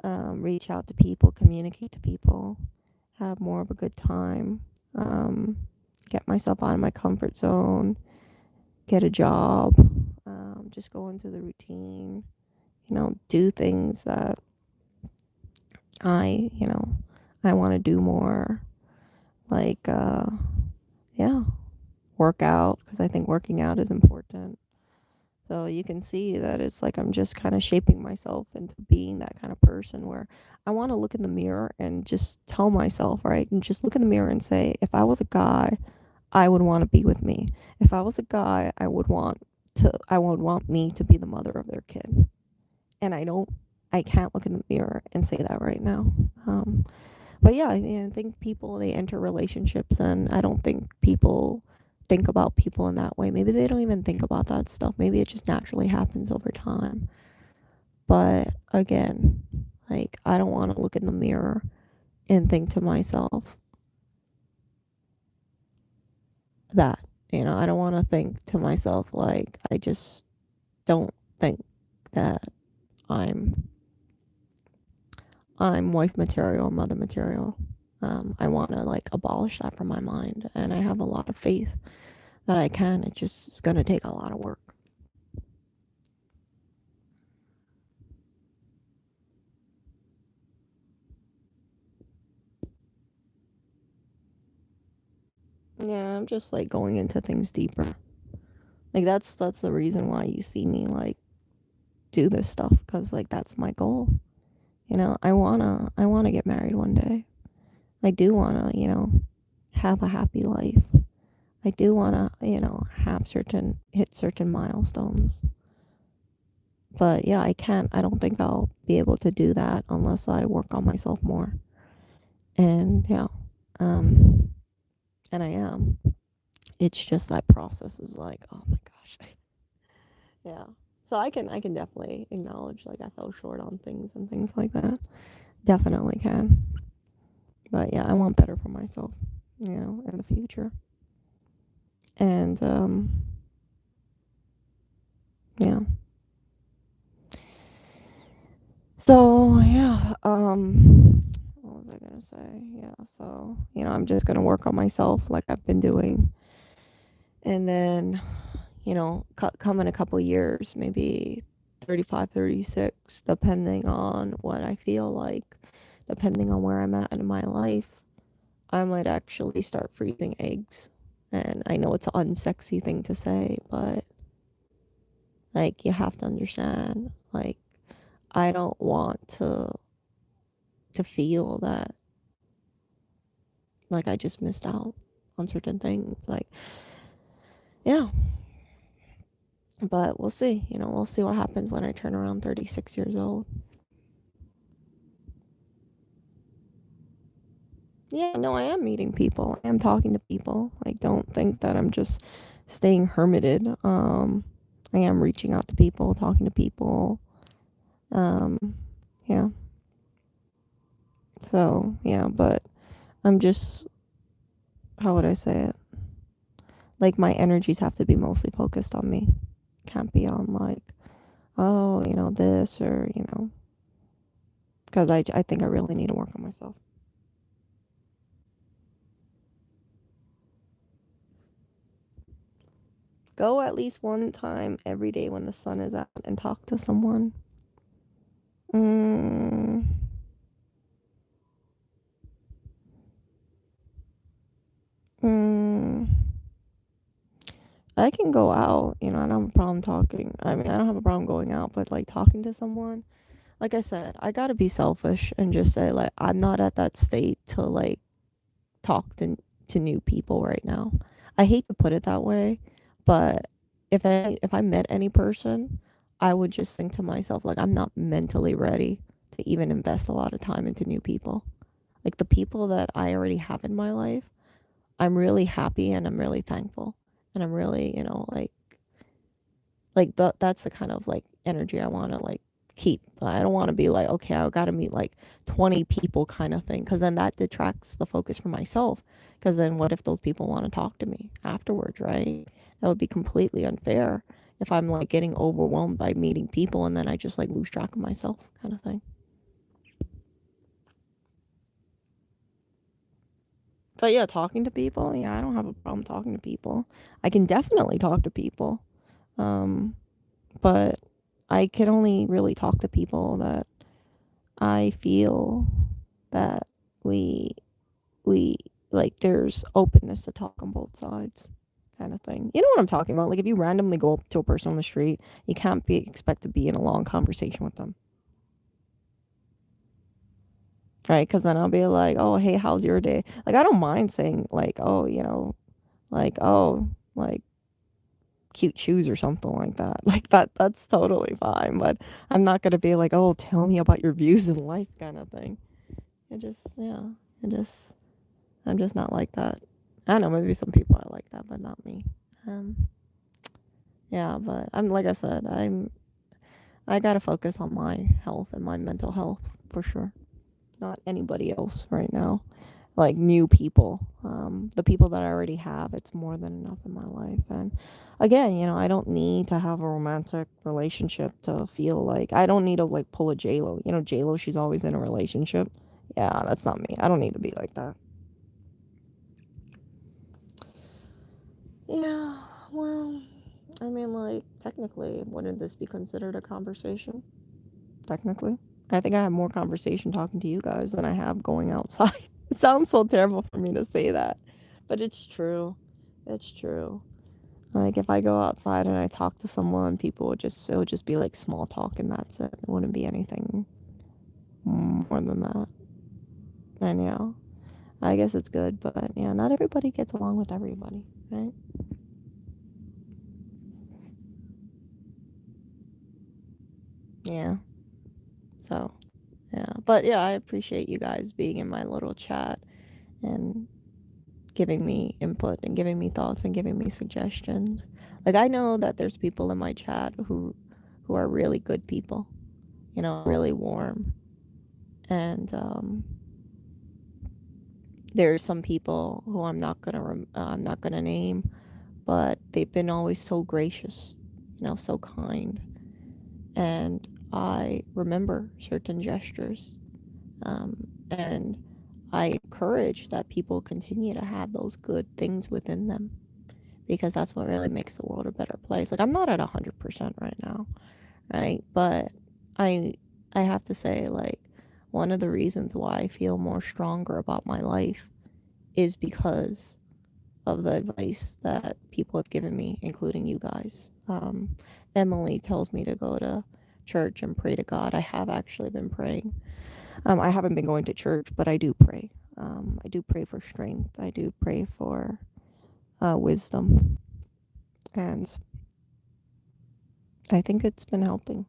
Reach out to people, communicate to people, have more of a good time. Um, get myself out of my comfort zone, get a job, just go into the routine, do things that I, you know, I want to do more. Like, yeah, work out because I think working out is important. So you can see that it's like I'm just kind of shaping myself into being that kind of person where I want to look in the mirror and just tell myself, right? And just look in the mirror and say, if I was a guy, I would want to be with me. If I was a guy, I would want me to be the mother of their kid. And I can't look in the mirror and say that right now. But yeah, I think people, they enter relationships and I don't think people think about people in that way. Maybe they don't even think about that stuff. Maybe it just naturally happens over time. But again, like, I don't want to look in the mirror and think to myself that, I don't want to think to myself, like, I just don't think that I'm I'm wife material, mother material. I want to like abolish that from my mind, and I have a lot of faith that I can. It's just going to take a lot of work. Yeah, I'm just like going into things deeper. Like that's the reason why you see me like do this stuff, cuz like that's my goal. I want to get married one day. I do want to, have a happy life. I do want to, have hit certain milestones. But yeah, I don't think I'll be able to do that unless I work on myself more. And yeah, um, and I am. It's just that process is like, oh my gosh. Yeah. So I can definitely acknowledge like I fell short on things and things like that. Definitely can. But yeah, I want better for myself, in the future. And yeah. So yeah, what was I gonna say? Yeah, so I'm just gonna work on myself like I've been doing, and then come in a couple years, maybe 35, 36, depending on what I feel like, depending on where I'm at in my life, I might actually start freezing eggs. And I know it's an unsexy thing to say, but like you have to understand, like I don't want to feel that like I just missed out on certain things. Like, yeah, but we'll see. We'll see what happens when I turn around 36 years old. Yeah, no, I am meeting people. I am talking to people. Like, don't think that I'm just staying hermited. I am reaching out to people, talking to people. Um, yeah. So, yeah, but I'm just, how would I say it? Like, my energies have to be mostly focused on me. Can't be on, like, oh, this or, because I think I really need to work on myself. Go at least one time every day when the sun is out and talk to someone. Mm, mm, I can go out, I don't have a problem talking. I mean, I don't have a problem going out, but like talking to someone, like I said, I gotta be selfish and just say like I'm not at that state to like talk to new people right now. I hate to put it that way, but if I met any person, I would just think to myself like I'm not mentally ready to even invest a lot of time into new people. Like the people that I already have in my life, I'm really happy and I'm really thankful. And I'm really, that's the kind of like energy I want to like keep. I don't want to be like, okay, I got to meet like 20 people kind of thing, because then that detracts the focus from myself. Because then what if those people want to talk to me afterwards, right? That would be completely unfair if I'm like getting overwhelmed by meeting people and then I just like lose track of myself kind of thing. But yeah, talking to people, yeah, I don't have a problem talking to people. I can definitely talk to people. Um, but I can only really talk to people that I feel that we we like there's openness to talk on both sides kind of thing. You know what I'm talking about? Like if you randomly go up to a person on the street, you can't be expect to be in a long conversation with them. Right? Cuz then I'll be like, "Oh, hey, how's your day?" Like I don't mind saying like, "Oh, like oh, like cute shoes or something like that." Like that's totally fine, but I'm not going to be like, "Oh, tell me about your views in life" kind of thing. It just yeah, it just I'm just not like that. I don't know, maybe some people are like that, but not me. Um, yeah, but I'm like I said, I gotta focus on my health and my mental health for sure. Not anybody else right now. Like new people, the people that I already have, it's more than enough in my life. And again, I don't need to have a romantic relationship to feel like I don't need to like pull a J Lo. J Lo, she's always in a relationship. Yeah, that's not me. I don't need to be like that. Yeah, well, I mean, like, technically, wouldn't this be considered a conversation? Technically. I think I have more conversation talking to you guys than I have going outside. It sounds so terrible for me to say that, but it's true. It's true. Like, if I go outside and I talk to someone, it would just be like small talk and that's it. It wouldn't be anything more than that. And yeah, I guess it's good, but yeah, not everybody gets along with everybody, right? Yeah. So, yeah. But yeah, I appreciate you guys being in my little chat and giving me input and giving me thoughts and giving me suggestions. Like I know that there's people in my chat who are really good people, really warm. And there's some people who I'm not gonna name, but they've been always so gracious, so kind. And I remember certain gestures, and I encourage that people continue to have those good things within them because that's what really makes the world a better place. Like I'm not at 100% right now, right? But I I have to say like one of the reasons why I feel more stronger about my life is because of the advice that people have given me, including you guys. Emily tells me to go to church and pray to God. I have actually been praying. I haven't been going to church, but I do pray. I do pray for strength. I do pray for wisdom. And I think it's been helping.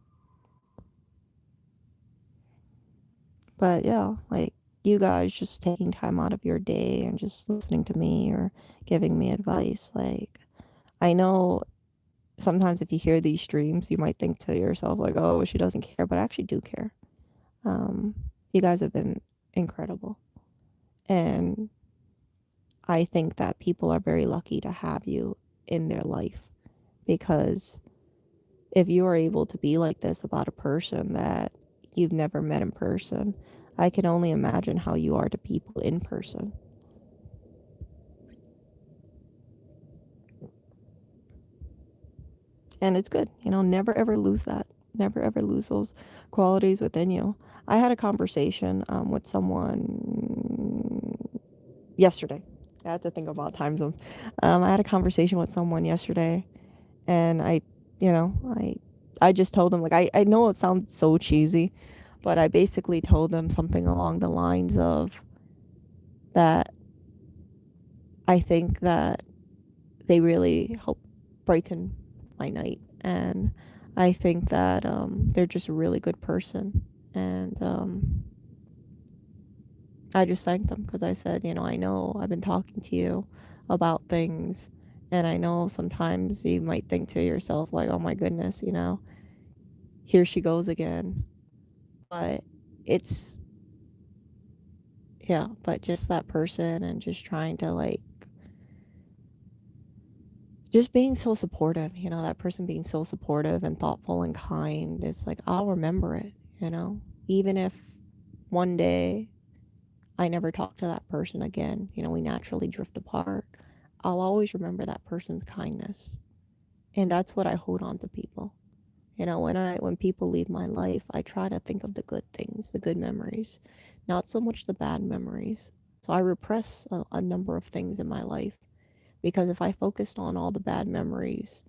But yeah, like you guys just taking time out of your day and just listening to me or giving me advice. Like, I know sometimes if you hear these streams, you might think to yourself, like, oh, she doesn't care, but I actually do care. Um, you guys have been incredible. And I think that people are very lucky to have you in their life because if you are able to be like this about a person that you've never met in person, I can only imagine how you are to people in person. And it's good, never ever lose that. Never ever lose those qualities within you. I had a conversation with someone yesterday. I had to think about time zones. I had a conversation with someone yesterday, and you know, I, I just told them like I know it sounds so cheesy, but I basically told them something along the lines of that I think that they really help brighten my night, and I think that they're just a really good person, and I just thanked them because I said, I know I've been talking to you about things, and I know sometimes you might think to yourself like, oh my goodness, here she goes again, but it's yeah, but just that person and just trying to like just being so supportive, that person being so supportive and thoughtful and kind. It's like I'll remember it, even if one day I never talk to that person again, we naturally drift apart. I'll always remember that person's kindness. And that's what I hold on to people. When people leave my life, I try to think of the good things, the good memories, not so much the bad memories. So I repress a number of things in my life because if I focused on all the bad memories,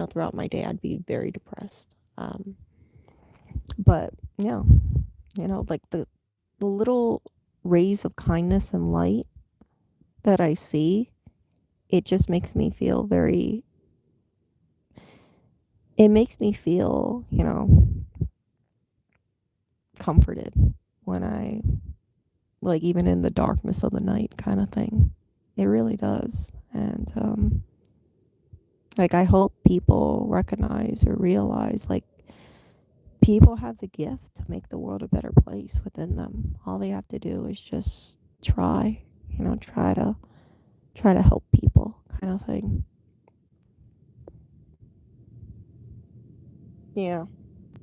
throughout my day, I'd be very depressed. But yeah, like the little rays of kindness and light that I see, it just makes me feel it makes me feel, comforted when I, like, even in the darkness of the night kind of thing. It really does. And like I hope people recognize or realize like people have the gift to make the world a better place within them. All they have to do is just try, try to help people kind of thing. Yeah.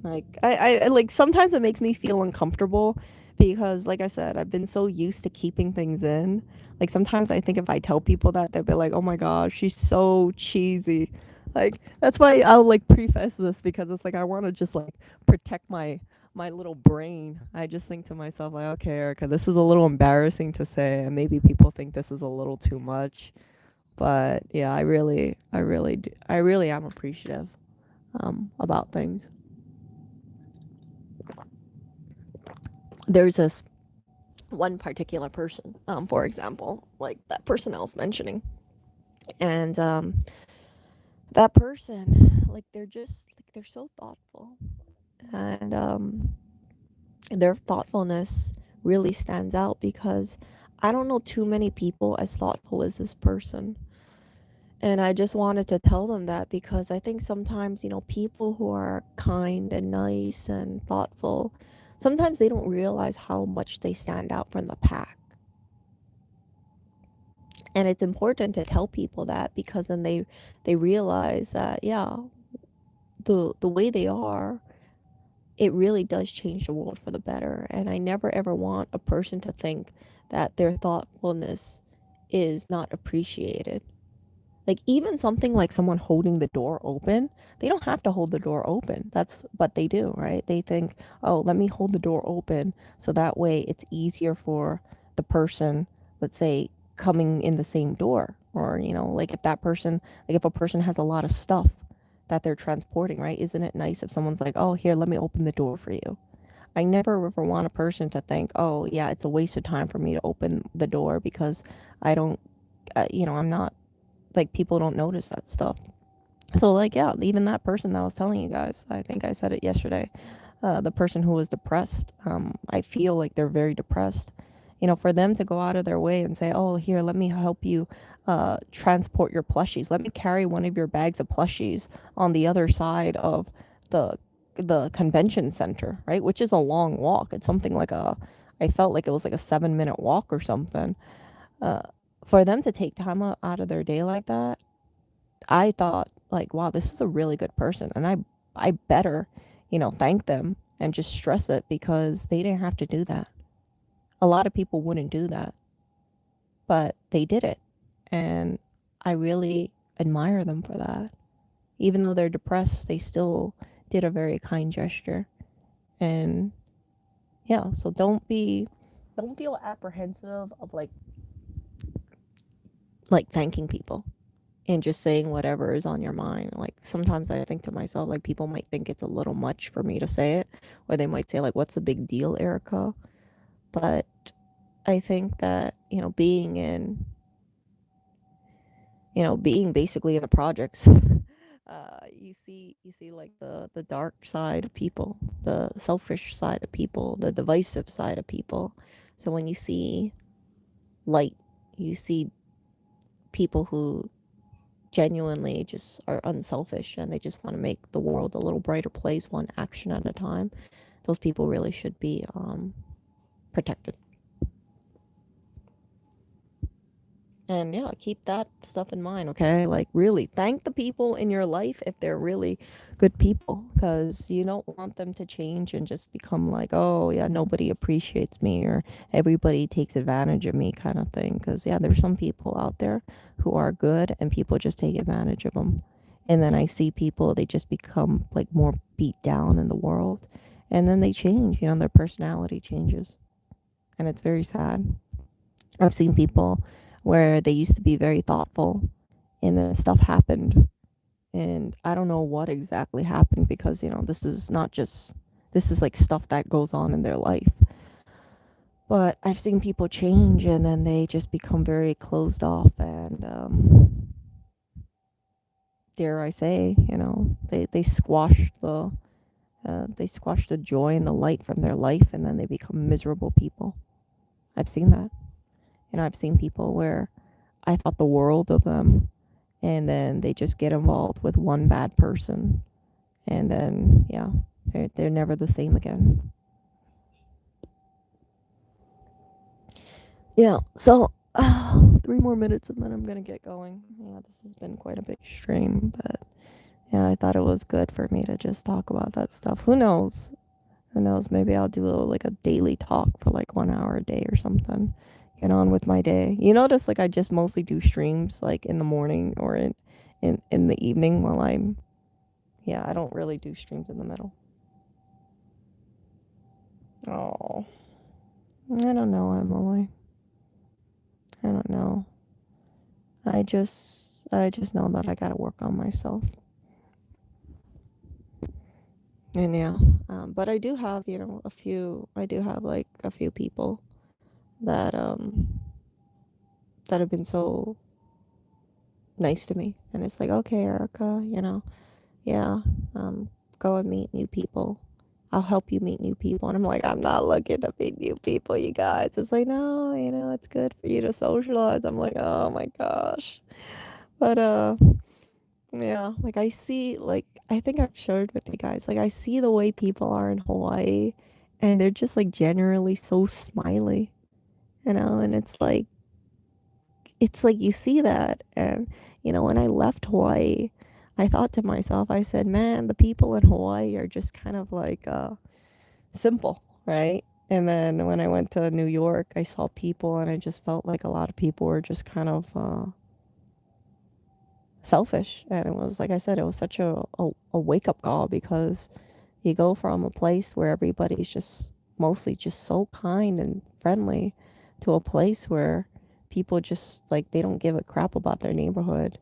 Like like sometimes it makes me feel uncomfortable because like I said, I've been so used to keeping things in. Like sometimes I think if I tell people that they'll be like, "Oh my gosh, she's so cheesy." Like that's why I'll like preface this because it's like I want to just like protect my little brain. I just think to myself like, "Okay, Erica, this is a little embarrassing to say and maybe people think this is a little too much." But yeah, I really am appreciative about things. There's this one particular person, for example, like that person I was mentioning. And that person, like they're just like they're so thoughtful. And their thoughtfulness really stands out because I don't know too many people as thoughtful as this person. And I just wanted to tell them that because I think sometimes, people who are kind and nice and thoughtful, sometimes they don't realize how much they stand out from the pack. And it's important to tell people that because then they realize that yeah, the way they are, it really does change the world for the better. And I never ever want a person to think that their thoughtfulness is not appreciated. Like even something like someone holding the door open, they don't have to hold the door open. That's but they do, right? They think, "Oh, let me hold the door open so that way it's easier for the person, let's say, coming in the same door." Or, like if that person, like if a person has a lot of stuff that they're transporting, right? Isn't it nice if someone's like, "Oh, here, let me open the door for you." I never ever want a person to think, "Oh, yeah, it's a waste of time for me to open the door because I don't I'm not like people don't notice that stuff." So like yeah, even that person that I was telling you guys, I think I said it yesterday, the person who was depressed, I feel like they're very depressed. For them to go out of their way and say, "Oh, here, let me help you transport your plushies. Let me carry one of your bags of plushies on the other side of the the convention center," right? Which is a long walk. It's something like I felt like it was like a 7-minute walk or something. Uh, for them to take time out of their day like that, I thought like, wow, this is a really good person, and I better, thank them and just stress it because they didn't have to do that. A lot of people wouldn't do that, but they did it, and I really admire them for that. Even though they're depressed, they still did a very kind gesture, and yeah. So don't feel apprehensive of like thanking people and just saying whatever is on your mind. Like sometimes I think to myself, like people might think it's a little much for me to say it, or they might say like, "What's the big deal, Erica?" But I think that being basically in the projects, you see like the dark side of people, the selfish side of people, the divisive side of people. So when you see light, you see people who genuinely just are unselfish and they just want to make the world a little brighter place one action at a time. Those people really should be protected. And yeah, keep that stuff in mind, okay? Like, really thank the people in your life if they're really good people, because you don't want them to change and just become like, "Oh, yeah, nobody appreciates me," or "everybody takes advantage of me," kind of thing. Because, yeah, there's some people out there who are good and people just take advantage of them. And then I see people, they just become like more beat down in the world. And then they change, their personality changes. And it's very sad. I've seen people where they used to be very thoughtful and then stuff happened. And I don't know what exactly happened because, this is not just, this is like stuff that goes on in their life. But I've seen people change and then they just become very closed off and, dare I say, they squash the joy and the light from their life and then they become miserable people. I've seen that. And I've seen people where I thought the world of them, and then they just get involved with one bad person, and then yeah, they're never the same again. Yeah. So 3 more minutes and then I'm gonna get going. Yeah, this has been quite a big stream, but yeah, I thought it was good for me to just talk about that stuff. Who knows? Who knows? Maybe I'll do like a daily talk for like 1 hour a day or something. Get on with my day. You notice like I just mostly do streams like in the morning or in the evening while I'm yeah, I don't really do streams in the middle. Oh, I don't know, Emily. I don't know. I just know that I gotta work on myself. And yeah, but I do have, I do have like a few people that that have been so nice to me, and it's like, okay, Erica, yeah, um, go and meet new people. I'll help you meet new people. And I'm like, I'm not looking to meet new people, you guys. It's like, no, it's good for you to socialize. I'm like, oh my gosh. But yeah, like I see, like I think I've shared with you guys, like I see the way people are in Hawaii, and they're just like generally so smiley, and it's like you see that, and when I left Hawaii, I thought to myself, I said, man, the people in Hawaii are just kind of like simple, right? And then when I went to New York, I saw people, and I just felt like a lot of people were just kind of selfish. And it was, like I said, it was such a wake up call, because you go from a place where everybody's just mostly just so kind and friendly to a place where people just like they don't give a crap about their neighborhood.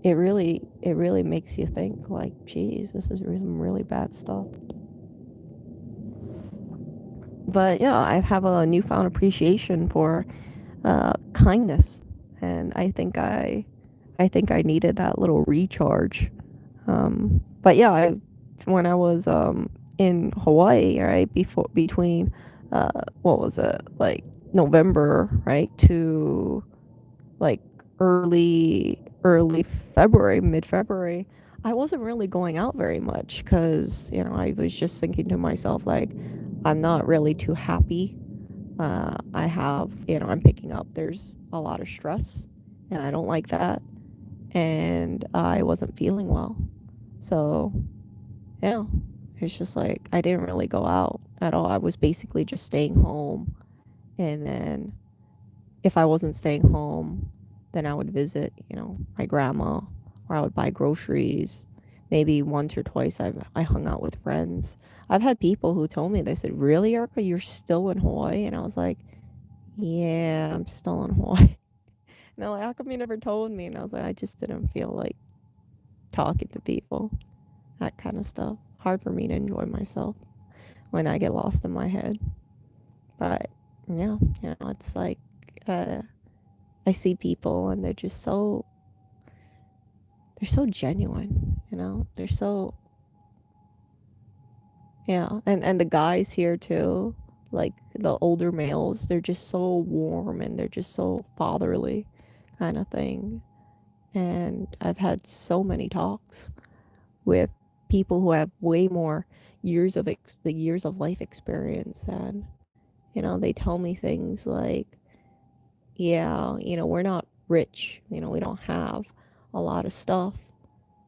It really makes you think like, geez, this is some really bad stuff. But yeah, I have a newfound appreciation for kindness, and I think I needed that little recharge. But yeah, when I was in Hawaii, right before between what was it, like November, right, to like early February, mid February, I wasn't really going out very much, because I was just thinking to myself like, I'm not really too happy. I'm picking up, there's a lot of stress, and I don't like that, and I wasn't feeling well. So yeah, it's just like I didn't really go out at all. I was basically just staying home, and then if I wasn't staying home, then I would visit, my grandma, or I would buy groceries. Maybe once or twice I hung out with friends. I've had people who told me, they said, really, Erica, you're still in Hawaii? And I was like, yeah, I'm still in Hawaii. And they're like, how come you never told me? And I was like, I just didn't feel like talking to people, that kind of stuff. Hard for me to enjoy myself when I get lost in my head. But yeah, it's like uh, I see people, and they're so genuine, they're so, yeah, and the guys here too, like the older males, they're just so warm, and they're just so fatherly kind of thing. And I've had so many talks with people who have way more the years of life experience, and they tell me things like, yeah, we're not rich, we don't have a lot of stuff,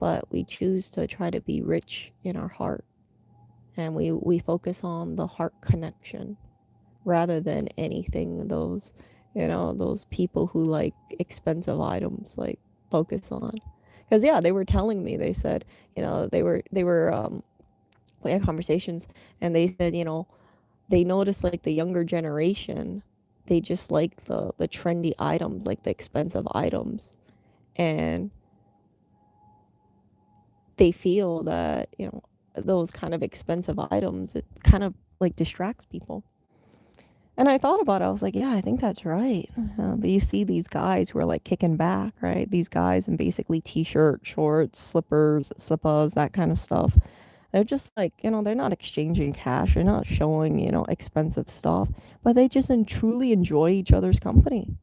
but we choose to try to be rich in our heart, and we focus on the heart connection rather than anything those people who like expensive items like focus on. Because yeah, they were telling me, they said, they were we had conversations, and they said, they noticed like the younger generation, they just like the trendy items, like the expensive items, and they feel that those kind of expensive items, it kind of like distracts people. And I thought about it. I was like, yeah, I think that's right. But you see these guys who are like kicking back, right? These guys in basically t-shirt, shorts, slippers, slippas, that kind of stuff. They're just like, they're not exchanging cash. They're not showing, expensive stuff, but they just truly enjoy each other's company.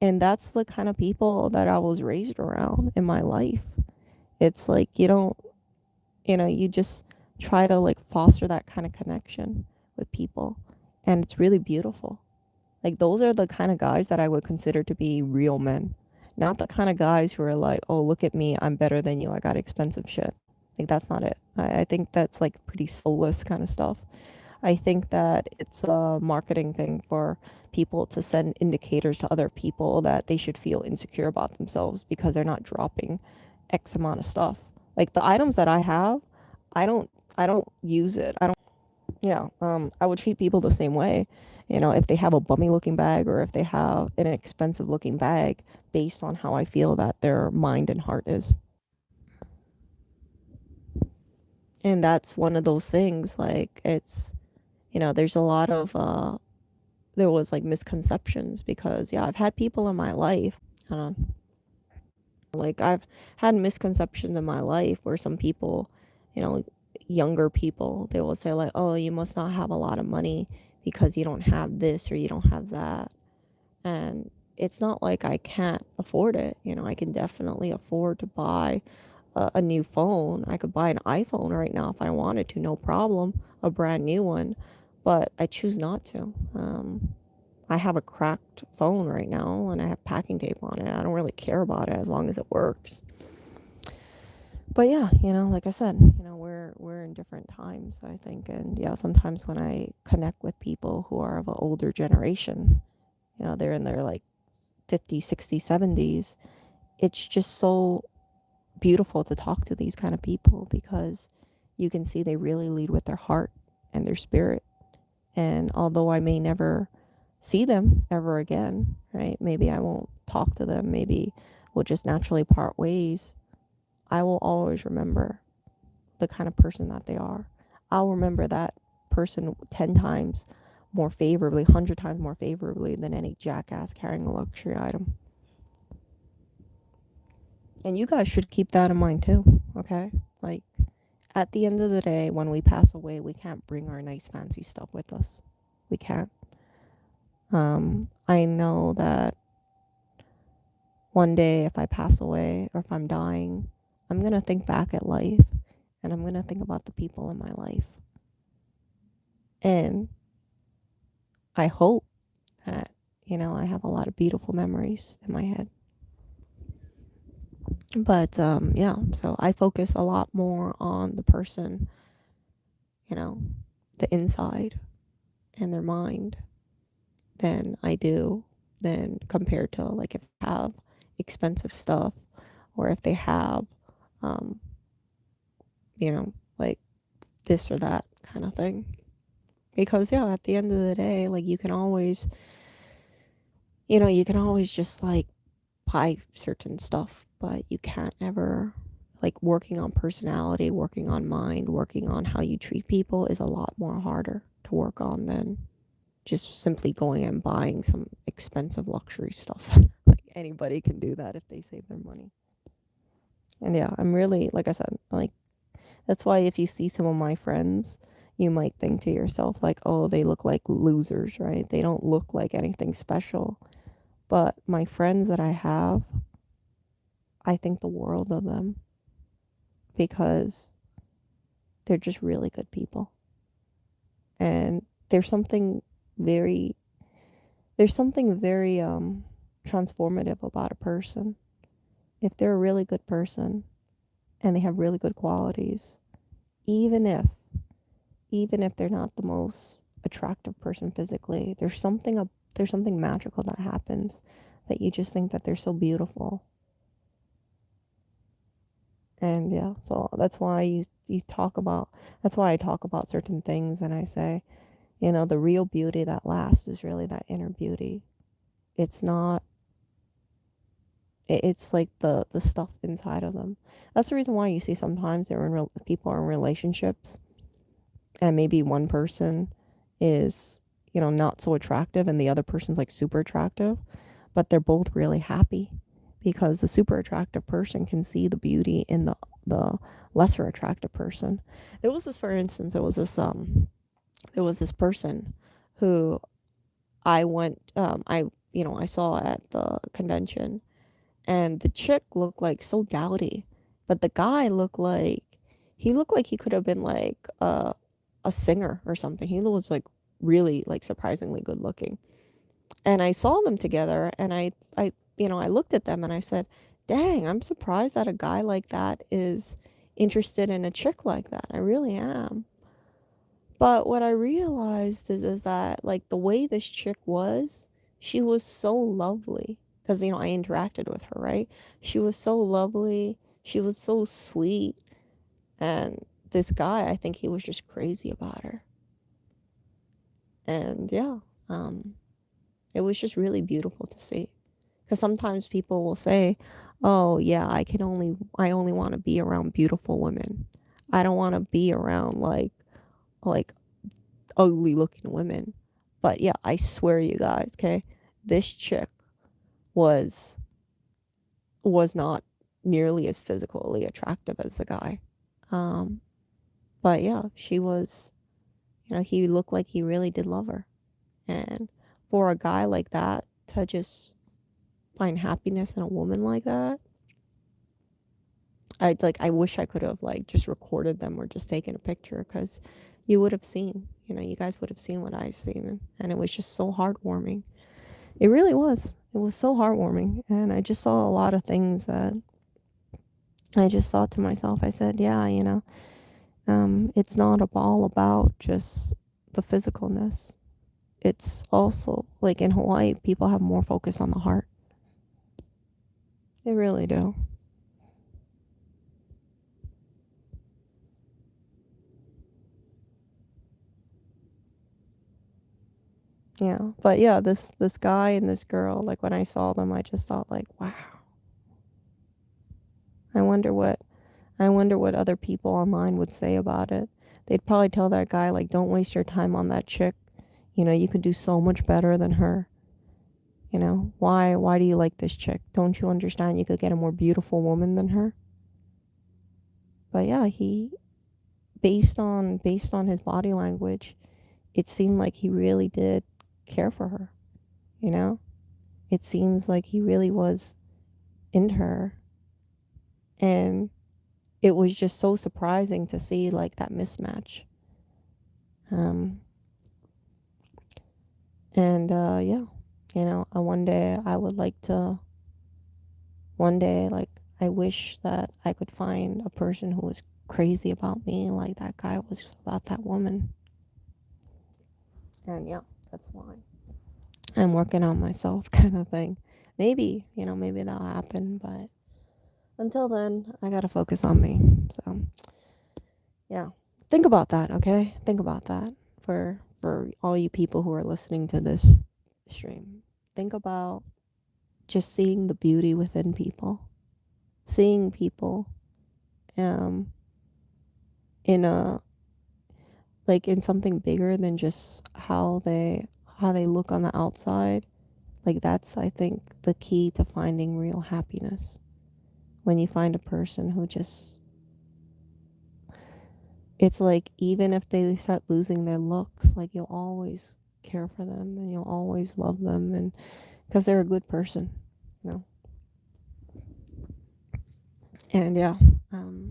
And that's the kind of people that I was raised around in my life. It's like you don't, you just try to like foster that kind of connection with people. And it's really beautiful. Like those are the kind of guys that I would consider to be real men. Not the kind of guys who are like, oh, look at me, I'm better than you, I got expensive shit. Like that's not it. I think that's like pretty soulless kind of stuff. I think that it's a marketing thing for people to send indicators to other people that they should feel insecure about themselves because they're not dropping X amount of stuff. Like the items that I have, I don't use it. I don't yeah, I would treat people the same way. If they have a bummy looking bag or if they have an expensive looking bag based on how I feel that their mind and heart is. And that's one of those things like there's a lot of there was like misconceptions because yeah, I've had people in my life, hold on, like I've had misconceptions in my life where some people, you know, younger people, they will say like, "Oh, you must not have a lot of money because you don't have this or you don't have that." And it's not like I can't afford it. I can definitely afford to buy a new phone. I could buy an iPhone right now if I wanted to, no problem, a brand new one, but I choose not to. I have a cracked phone right now and I have packing tape on it. I don't really care about it as long as it works. But yeah, like I said, we're in different times, I think, and yeah, sometimes when I connect with people who are of an older generation, they're in their like 50s, 60s, 70s, it's just so beautiful to talk to these kind of people because you can see they really lead with their heart and their spirit. And although I may never see them ever again, right? Maybe I won't talk to them, maybe we'll just naturally part ways. I will always remember the kind of person that they are. I'll remember that person 10 times more favorably, 100 times more favorably than any jackass carrying a luxury item. And you guys should keep that in mind too, okay? Like, at the end of the day, when we pass away, we can't bring our nice fancy stuff with us. We can't. I know that one day, if I pass away or if I'm dying, I'm going to think back at life and I'm going to think about the people in my life. And I hope that, I have a lot of beautiful memories in my head. But yeah, so I focus a lot more on the person, you know, the inside and their mind than I do than compared to like if they have expensive stuff or if they have, um, like this or that kind of thing. Because yeah, at the end of the day, like you can always just like buy certain stuff, but you can't ever like working on personality, working on mind, working on how you treat people is a lot more harder to work on than just simply going and buying some expensive luxury stuff. Like anybody can do that if they save their money. And yeah, I'm really, like I said, like that's why if you see some of my friends, you might think to yourself like, "Oh, they look like losers, right? They don't look like anything special." But my friends that I have, I think the world of them because they're just really good people. And very there's something very transformative about a person. If they're a really good person and they have really good qualities, even if even if they're not the most attractive person physically, there's something magical that happens that you just think that they're so beautiful. And yeah, so that's why I talk about certain things and I say, the real beauty that lasts is really that inner beauty. It's not it's like the stuff inside of them. That's the reason why you see sometimes people are in relationships and maybe one person is, not so attractive and the other person's like super attractive, but they're both really happy because the super attractive person can see the beauty in the lesser attractive person. There was this, for instance, there was this person who I I saw at the convention, and the chick looked like so dowdy, but the guy looked like he could have been like a singer or something. He was like really like surprisingly good looking. And I saw them together, and I looked at them and I said, "Dang, I'm surprised that a guy like that is interested in a chick like that. I really am." But what I realized is that like the way this chick was, she was so lovely because I interacted with her, right? She was so lovely. She was so sweet, and this guy, I think he was just crazy about her. And yeah, um, it was just really beautiful to see. Because sometimes people will say, "Oh yeah, I only want to be around beautiful women. I don't want to be around like ugly looking women." But yeah, I swear you guys, okay, this chick was was not nearly as physically attractive as the guy. Um, but yeah, she was. He looked like he really did love her, and for a guy like that to just find happiness in a woman like that, I wish I could have like just recorded them or just taken a picture, because you would have seen, you guys would have seen what I've seen, and it was just so heartwarming. It really was. It was so heartwarming, and I just saw a lot of things that I just thought to myself. I said, yeah, it's not all about just the physicalness. It's also like in Hawaii, people have more focus on the heart. They really do. Yeah, but yeah, this guy and this girl, like when I saw them, I just thought like, wow. I wonder what I wonder what other people online would say about it. They'd probably tell that guy like, don't waste your time on that chick. You could do so much better than her. Why do you like this chick? Don't you understand you could get a more beautiful woman than her? But yeah, he based on his body language, it seemed like he really did care for her, you know? It seems like he really was into her, and it was just so surprising to see like that mismatch. Um and yeah, one day I would like to one day like I wish that I could find a person who was crazy about me like that guy was about that woman. And yeah, that's why I'm working on myself kind of thing. Maybe that'll happen, but until then, I gotta focus on me. So yeah, think about that, okay? Think about that for all you people who are listening to this stream. Think about just seeing the beauty within people, seeing people um in a like in something bigger than just how they look on the outside. Like that's, I think, the key to finding real happiness. When you find a person who just, it's like even if they start losing their looks, like you'll always care for them and you'll always love them, and because they're a good person, you know. And yeah, um,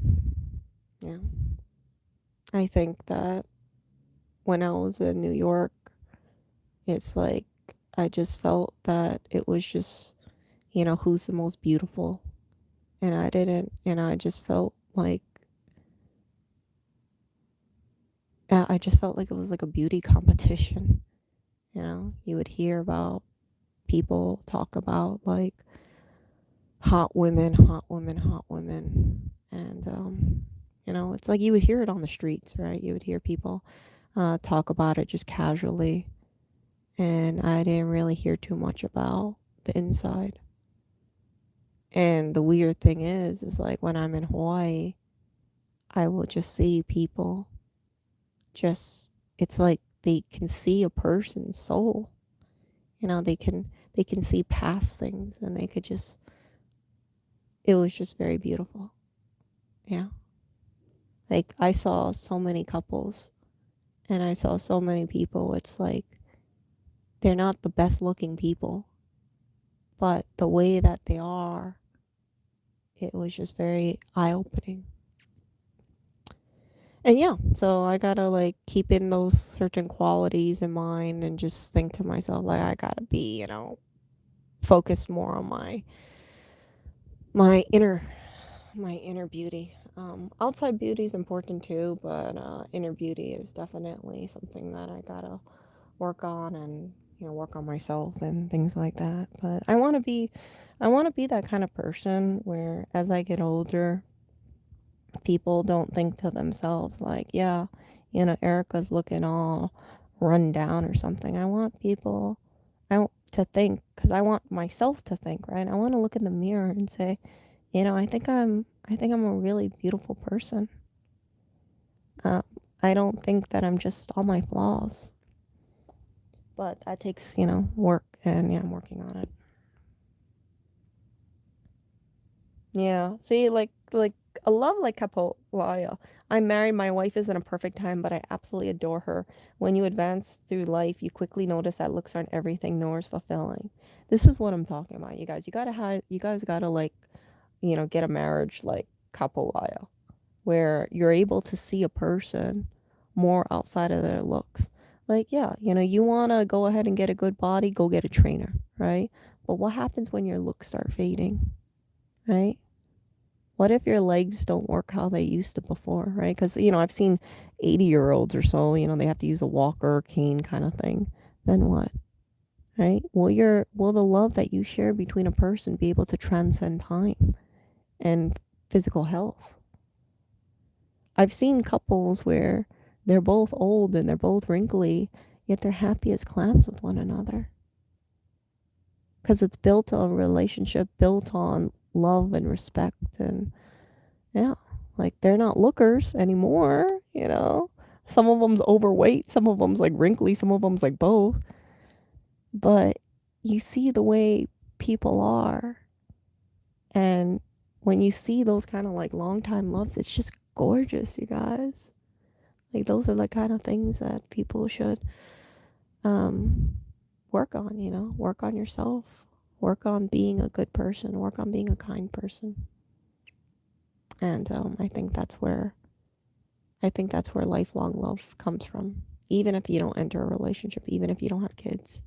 yeah, I think that when I was in New York, it's like I just felt that it was just, who's the most beautiful, and I just felt like I just felt like it was like a beauty competition. You would hear about people talk about like hot women, hot women, hot women. And, it's like you would hear it on the streets, right? You would hear people talk about it just casually. And I didn't really hear too much about the inside. And the weird thing is like when I'm in Hawaii, I will just see people just, it's like they can see a person's soul. They can see past things, and they could just, it was just very beautiful. Yeah. Like I saw so many couples, and I saw so many people. It's like they're not the best looking people, but the way that they are, it was just very eye opening. And yeah, so I gotta like keep in those certain qualities in mind and just think to myself like I gotta be, focused more on my inner my inner beauty. Outside beauty is important too, but inner beauty is definitely something that I gotta work on and work on myself and things like that. But I want to be that kind of person where as I get older, people don't think to themselves like, yeah, Erica's looking all run down or something. I want people to think because I want myself to think, right? I want to look in the mirror and say, I think I'm a really beautiful person. Uh, I don't think that I'm just all my flaws, but that takes, work, and yeah, I'm working on it. Yeah. See, like a love like Capolaya. I'm married. My wife isn't a perfect time, but I absolutely adore her. When you advance through life, you quickly notice that looks aren't everything, nor is fulfilling. This is what I'm talking about, you guys. You guys gotta like, get a marriage like Capolaya, where you're able to see a person more outside of their looks. Like, yeah, you wanna go ahead and get a good body, go get a trainer, right? But what happens when your looks start fading, right? What if your legs don't work how they used to before, right? Because, I've seen 80-year-olds or so, they have to use a walker or cane kind of thing. Then what, right? Will the love that you share between a person be able to transcend time and physical health? I've seen couples where they're both old and they're both wrinkly, yet they're happy as clams with one another. Because it's built on a relationship built on love and respect and yeah, like they're not lookers anymore, Some of them's overweight, some of them's like wrinkly, some of them's like both. But you see the way people are. And when you see those kind of like long time loves, it's just gorgeous, you guys. Like those are the kind of things that people should um work on, work on yourself, work on being a good person, work on being a kind person. And I think that's where lifelong love comes from. Even if you don't enter a relationship, even if you don't have kids,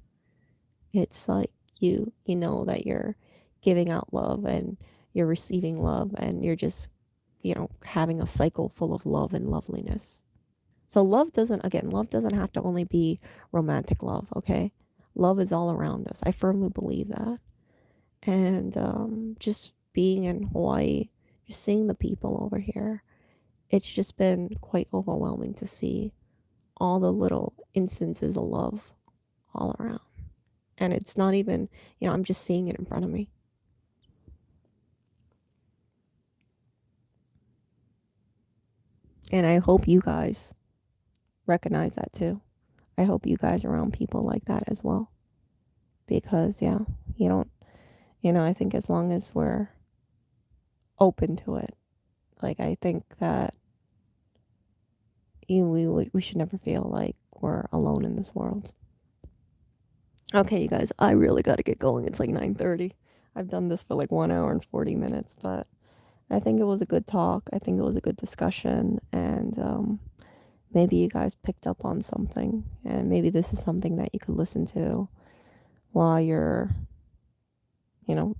it's like you know that you're giving out love and you're receiving love and you're just, having a cycle full of love and loveliness. So love doesn't have to only be romantic love, okay? Love is all around us. I firmly believe that. And just being in Hawaii, just seeing the people over here, it's just been quite overwhelming to see all the little instances of love all around. And it's not even, I'm just seeing it in front of me. And I hope you guys recognize that too. I hope you guys are around people like that as well. Because, yeah, you don't, I think as long as we're open to it, like, I think that we should never feel like we're alone in this world. Okay, you guys, I really got to get going. It's like 9:30. I've done this for like 1 hour and 40 minutes, but I think it was a good talk. I think it was a good discussion, and maybe you guys picked up on something, and maybe this is something that you could listen to while you're,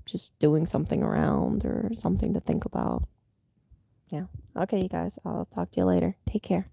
just doing something around or something to think about. Yeah. Okay, you guys, I'll talk to you later. Take care.